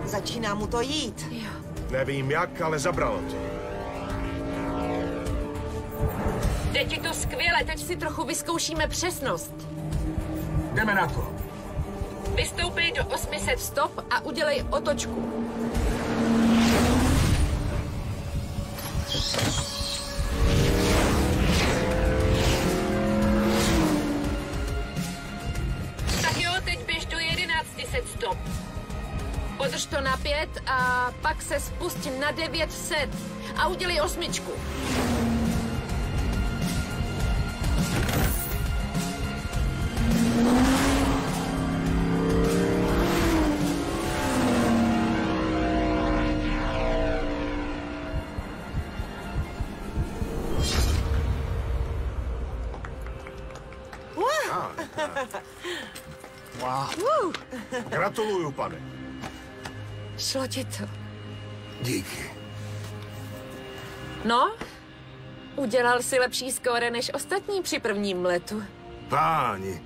Začíná mu to jít. Jo. Nevím jak, ale zabralo to. Jde ti to skvěle, Teď si trochu vyzkoušíme přesnost. Jdeme na to. vystoupej do 800 Stop a udělej otočku. stop. Podrž to na 5 a pak se spust na 900 a udělej 8. Gratuluju, pane. Šlo ti to. Díky. No, udělal si lepší skóre než ostatní při prvním letu. Páni,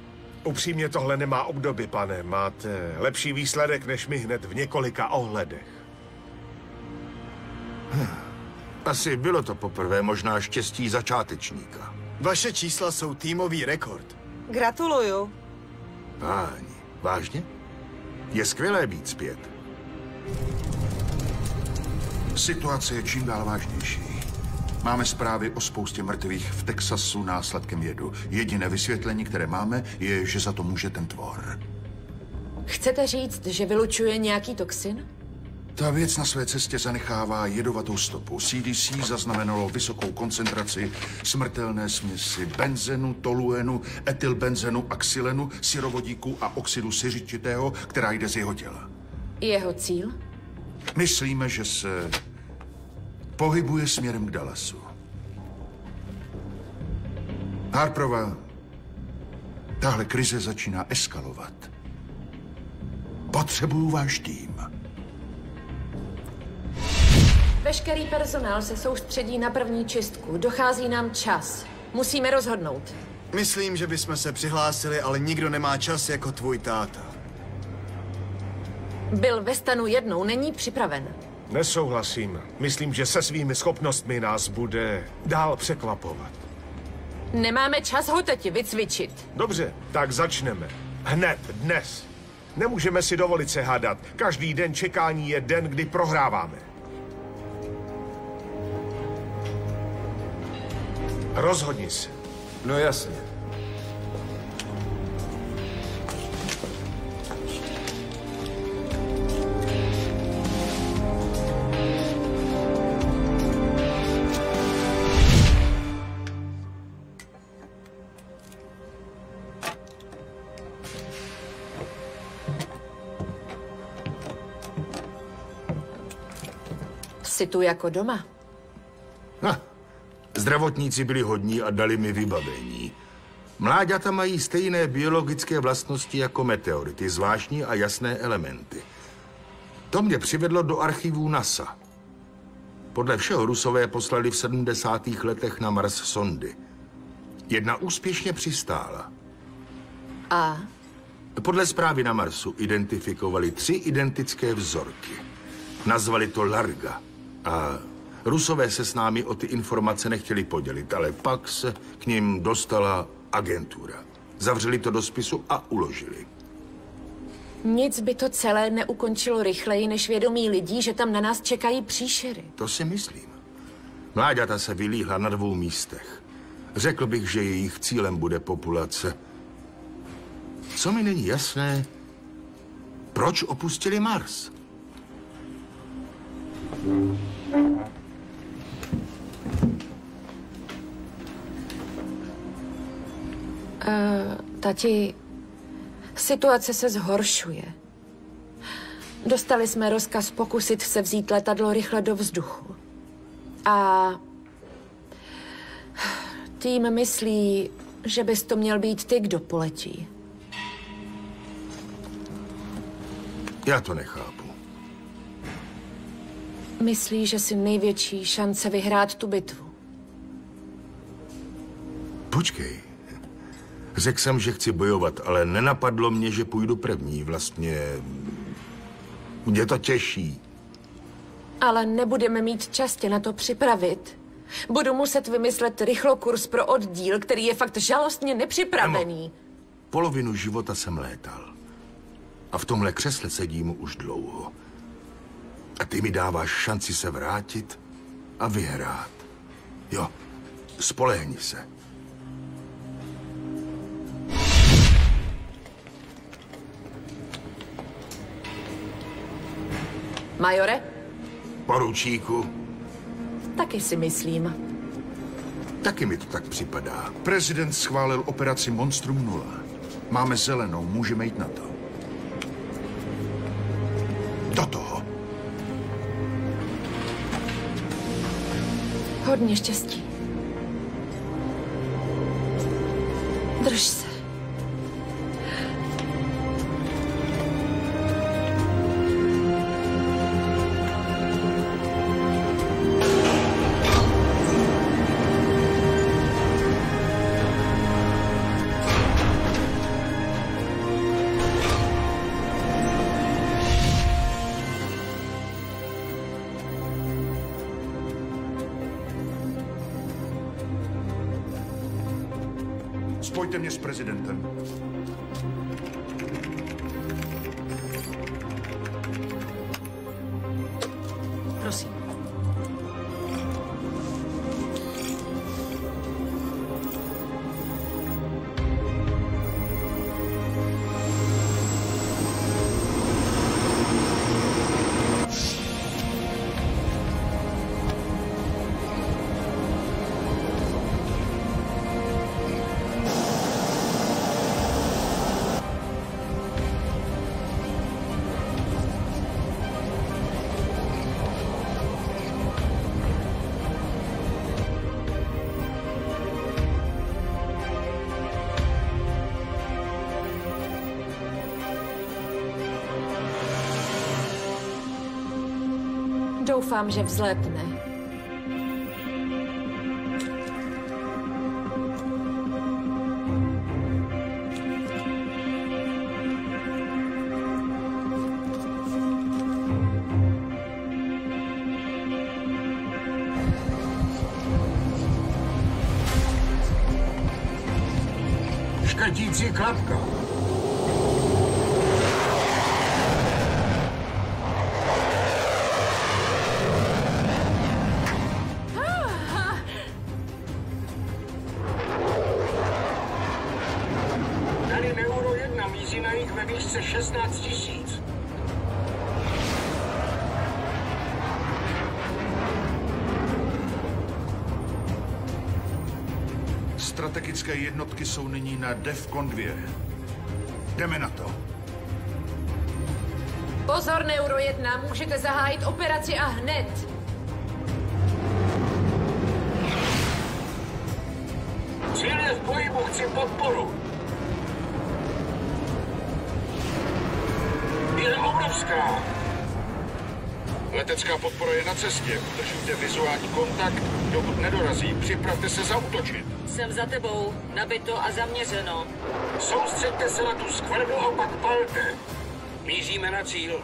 Upřímně tohle nemá obdoby, pane. Máte lepší výsledek než my hned v několika ohledech. asi bylo to poprvé, možná štěstí začátečníka. Vaše čísla jsou týmový rekord. Gratuluju. Páni, vážně? Je skvělé být zpět. Situace je čím dál vážnější. Máme zprávy o spoustě mrtvých v Texasu následkem jedu. Jediné vysvětlení, které máme, je, že za to může ten tvor. Chcete říct, že vylučuje nějaký toxin? Ta věc na své cestě zanechává jedovatou stopu. CDC zaznamenalo vysokou koncentraci smrtelné směsi benzenu, toluenu, etylbenzenu a xylenu, syrovodíku a oxidu siřičitého, která jde z jeho těla. Jeho cíl? Myslíme, že se pohybuje směrem k Dallasu. Harperova, tahle krize začíná eskalovat. Potřebuju váš tým. Veškerý personál se soustředí na první čistku. Dochází nám čas. Musíme rozhodnout. Myslím, že bychom se přihlásili, ale nikdo nemá čas jako tvůj táta. Byl ve stanu jednou, není připraven. Nesouhlasím. Myslím, že se svými schopnostmi nás bude dál překvapovat. Nemáme čas ho teď vycvičit. Dobře, tak začneme. Hned, dnes. Nemůžeme si dovolit se hádat. Každý den čekání je den, kdy prohráváme. Rozhodni se. No jasně. Jsi tu jako doma. Zdravotníci byli hodní a dali mi vybavení. Mláďata mají stejné biologické vlastnosti jako meteority, zvláštní a jasné elementy. To mě přivedlo do archivů NASA. Podle všeho Rusové poslali v 70. letech na Mars sondy. Jedna úspěšně přistála. A? Podle zprávy na Marsu identifikovali 3 identické vzorky. Nazvali to Larga. A Rusové se s námi o ty informace nechtěli podělit, ale pak se k nim dostala agentura. Zavřeli to do spisu a uložili. Nic by to celé neukončilo rychleji, než vědomí lidí, že tam na nás čekají příšery. To si myslím. Mláďata se vylíhla na 2 místech. Řekl bych, že jejich cílem bude populace. Co mi není jasné, proč opustili Mars? Tati, situace se zhoršuje. Dostali jsme rozkaz pokusit se vzít letadlo rychle do vzduchu. A tým myslí, že bys to měl být ty, kdo poletí. Já to nechápu. Myslí, že si největší šance vyhrát tu bitvu. Počkej. Řekl jsem, že chci bojovat, ale nenapadlo mě, že půjdu první. Vlastně mě to těší. Ale nebudeme mít čas tě na to připravit. Budu muset vymyslet rychlokurs pro oddíl, který je fakt žalostně nepřipravený. Emo, polovinu života jsem létal. A v tomhle křesle sedím už dlouho. A ty mi dáváš šanci se vrátit a vyhrát. Jo, spolehni se. Majore? Poručíku, Taky si myslím. taky mi to tak připadá. Prezident schválil operaci Monstrum 0. Máme zelenou, můžeme jít na to. Do toho. Hodně štěstí. Drž se. Spojte mě s prezidentem. Prosím. Doufám, že vzlétne. Škrtící klapka. Tady Neuro 1 míří na jich ve výšce 16 000. Strategické jednotky jsou nyní na DEFCON 2. Jdeme na to. Pozor, Neuro 1, můžete zahájit operaci a hned. Cíl je v pohybu, chci podporu. Je obrovská. Letecká podpora je na cestě. Udržujte vizuální kontakt. Dokud nedorazí, připravte se zaútočit. Jsem za tebou. Nabito a zaměřeno. Soustřeďte se na tu skvrnu a pak palte. Míříme na cíl.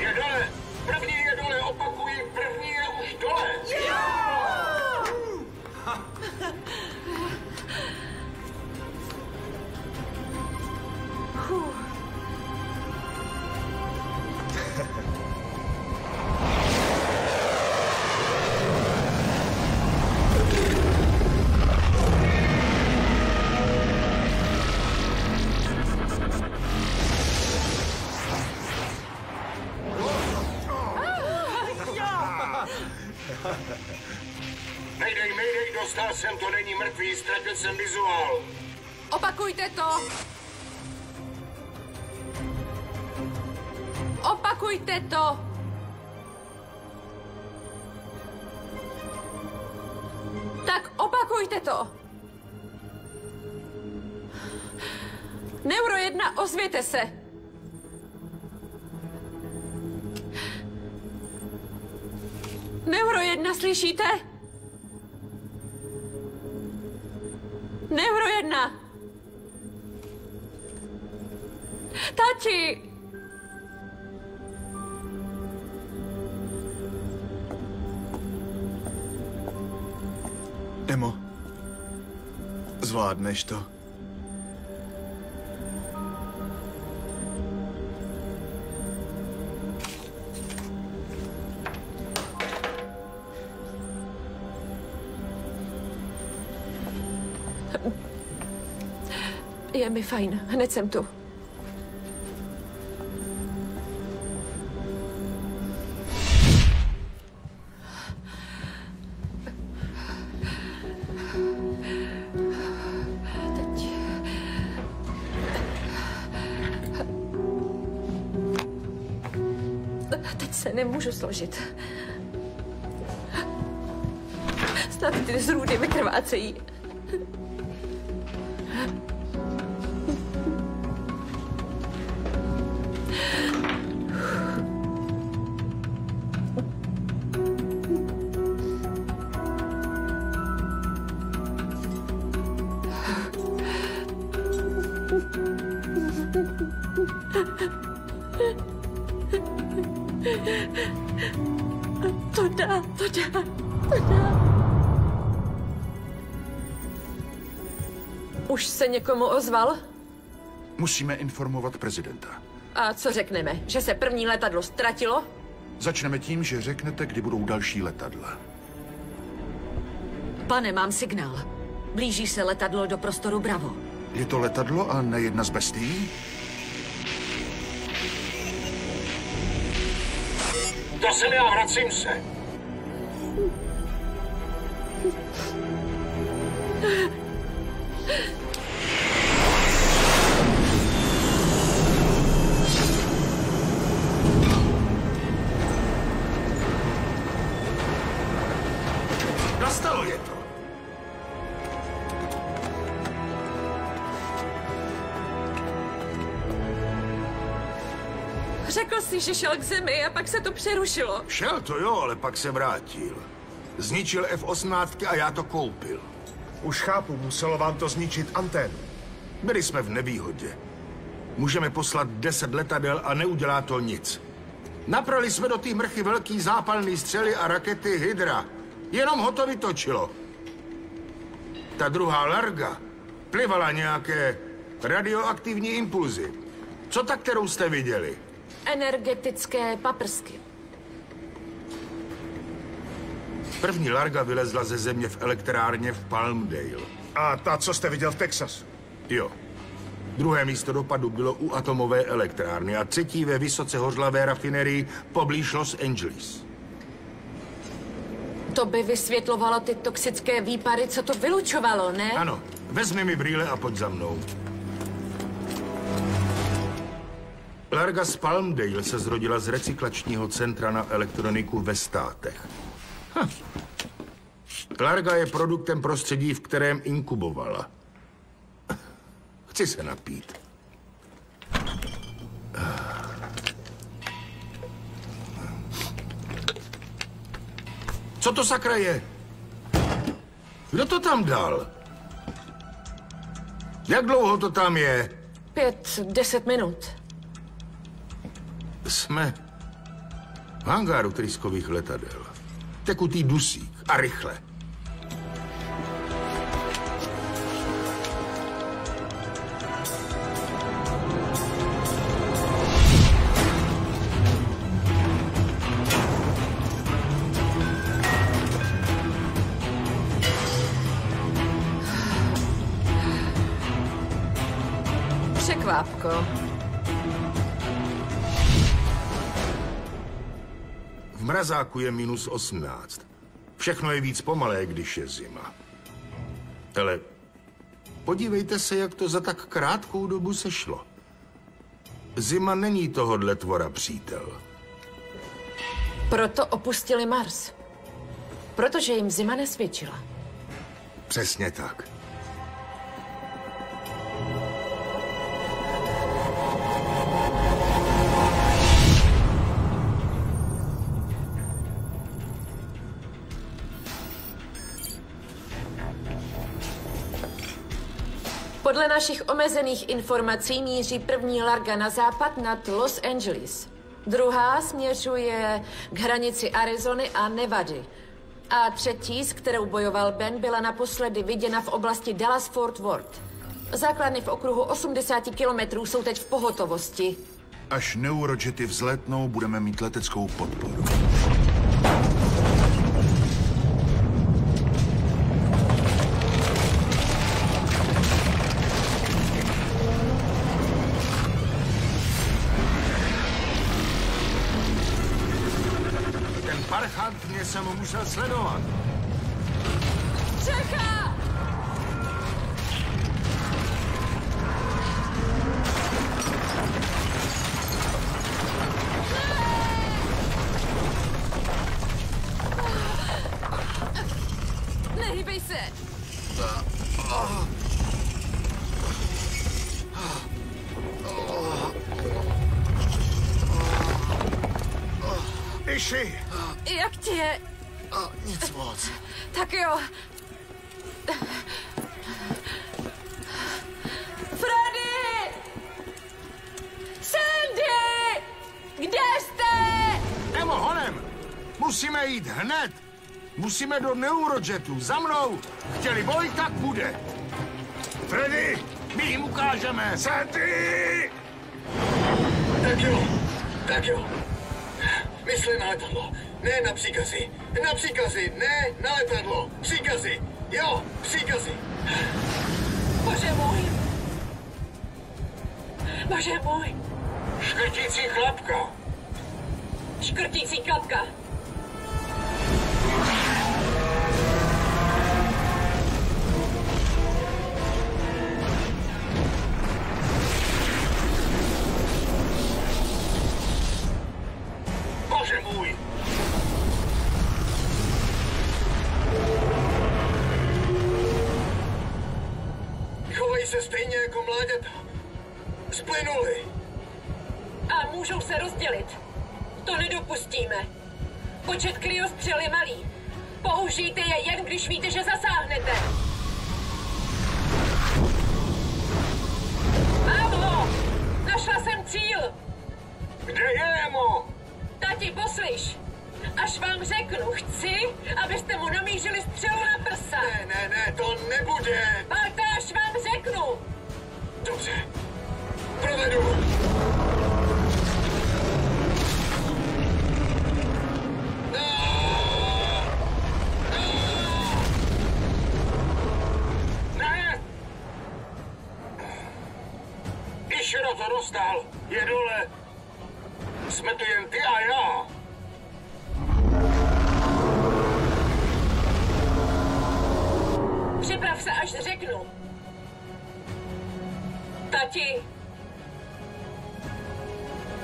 Je dole. První je dole, opakuji, první je už dole. Mayday, dostal jsem, to není mrtvý, ztratil jsem vizuál. Opakujte to. Opakujte to. Tak opakujte to. Neuro 1, ozvěte se. Neuro 1, slyšíte? Neuro 1! Tati! Emo, zvládneš to? Je mi fajn, hned jsem tu. Teď se nemůžu složit. Snad ty zrůdy vykrvácejí. To dá. Už se někomu ozval? Musíme informovat prezidenta. A co řekneme? Že se první letadlo ztratilo? Začneme tím, že řeknete, kdy budou další letadla. Pane, mám signál. Blíží se letadlo do prostoru Bravo. Je to letadlo a ne jedna z bestií? To jsem já, vracím se. Nastalo je to. Řekl jsi, že šel k zemi a pak se to přerušilo. Šel to jo, ale pak se vrátil. Zničil F-18 a já to koupil. Už chápu, muselo vám to zničit anténu. Byli jsme v nevýhodě. Můžeme poslat 10 letadel a neudělá to nic. Naprali jsme do té mrchy velký zápalný střely a rakety Hydra. Jenom ho to vytočilo. Ta druhá Larga plivala nějaké radioaktivní impulzy. Co ta, kterou jste viděli? Energetické paprsky. První Larga vylezla ze země v elektrárně v Palmdale. A ta, co jste viděl v Texasu? Jo. Druhé místo dopadu bylo u atomové elektrárny a třetí ve vysoce hořlavé rafinerii poblíž Los Angeles. To by vysvětlovalo ty toxické výpary, co to vylučovalo, ne? Ano. Vezmi mi brýle a pojď za mnou. Larga z Palmdale se zrodila z recyklačního centra na elektroniku ve státech. Larga je produktem prostředí, v kterém inkubovala. Chci se napít. Co to sakra je? Kdo to tam dal? Jak dlouho to tam je? 5-10 minut. Jsme v hangáru tryskových letadel. Tekutý dusík a rychle. Překvápko. V mrazáku je minus 18. Všechno je víc pomalé, když je zima. Ale podívejte se, jak to za tak krátkou dobu sešlo. Zima není tohodle tvora přítel. Proto opustili Mars. Protože jim zima nesvědčila. Přesně tak. Podle našich omezených informací míří první larga na západ nad Los Angeles. Druhá směřuje k hranici Arizony a Nevady. A třetí, s kterou bojoval Ben, byla naposledy viděna v oblasti Dallas-Fort Worth. Základny v okruhu 80 kilometrů jsou teď v pohotovosti. Až neurojety vzletnou, budeme mít leteckou podporu. Ten parchant mě sem musel sledovat. Střecha! Nehybej se! Iši! Jak ti je? Nic moc. Tak jo. Freddy! Sandy! Kde jste? Emo, honem! Musíme jít hned! Musíme do Neurojetu, za mnou! Chtěli boj, tak bude! Freddy, my jim ukážeme! Sandy! Tak jo. Myslím na letadlo. Ne na příkazy. Na příkazy, ne na letadlo. Příkazy. Jo, příkazy. Bože můj. Bože můj. Škrtící chlapka. Škrtící klapka. Bože můj. Chovají se stejně jako mláďata. Splynuli. A můžou se rozdělit. To nedopustíme. Počet kryostřel je malý. Použijte je jen, když víte, že zasáhnete. Mám ho! Našla jsem cíl! Kde je, Emo? Tati, poslyš. Až vám řeknu, chci, abyste mu namířili střelu na prsa. Ne, to nebude. Palte, až vám řeknu. Dobře. Provedu. Ne! Ishiro to dostal. Je dole. Jsme tu jen ty a já. Připrav se, až řeknu. Tati.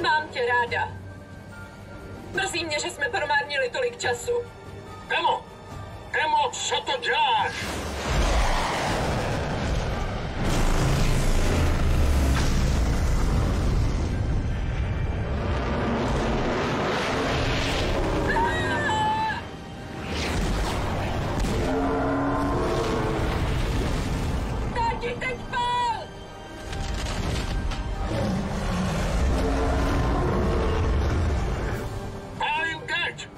Mám tě ráda. Mrzí mě, že jsme promárnili tolik času. Emo, co to děláš? Tati, teď pál! Pálím teď!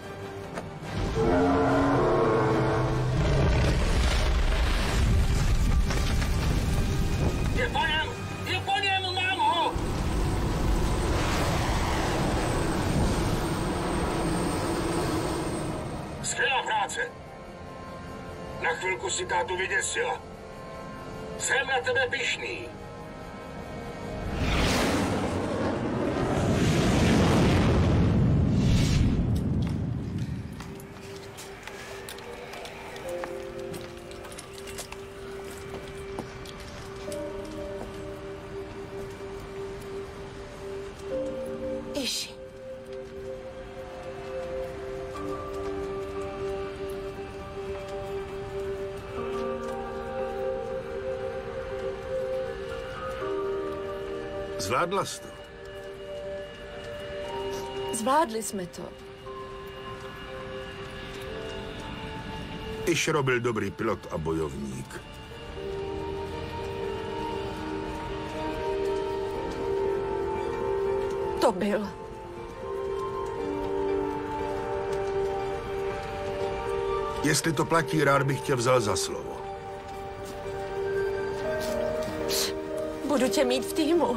Je po něm, mám ho! Skvělá práce. Na chvilku si tátu vyděsila. Jsem na tebe pyšný. Iši. Zvládla jsi to. Zvládli jsme to. Ishiro byl dobrý pilot a bojovník. to byl? Jestli to platí, rád bych tě vzal za slovo. Budu tě mít v týmu.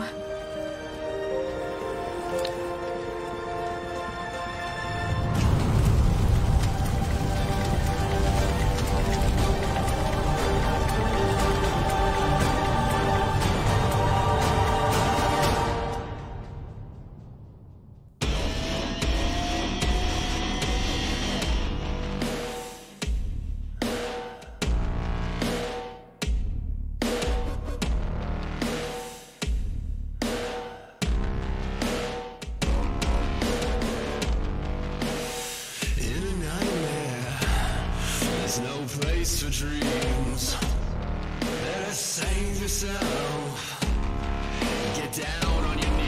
For dreams, better save yourself. Get down on your knees.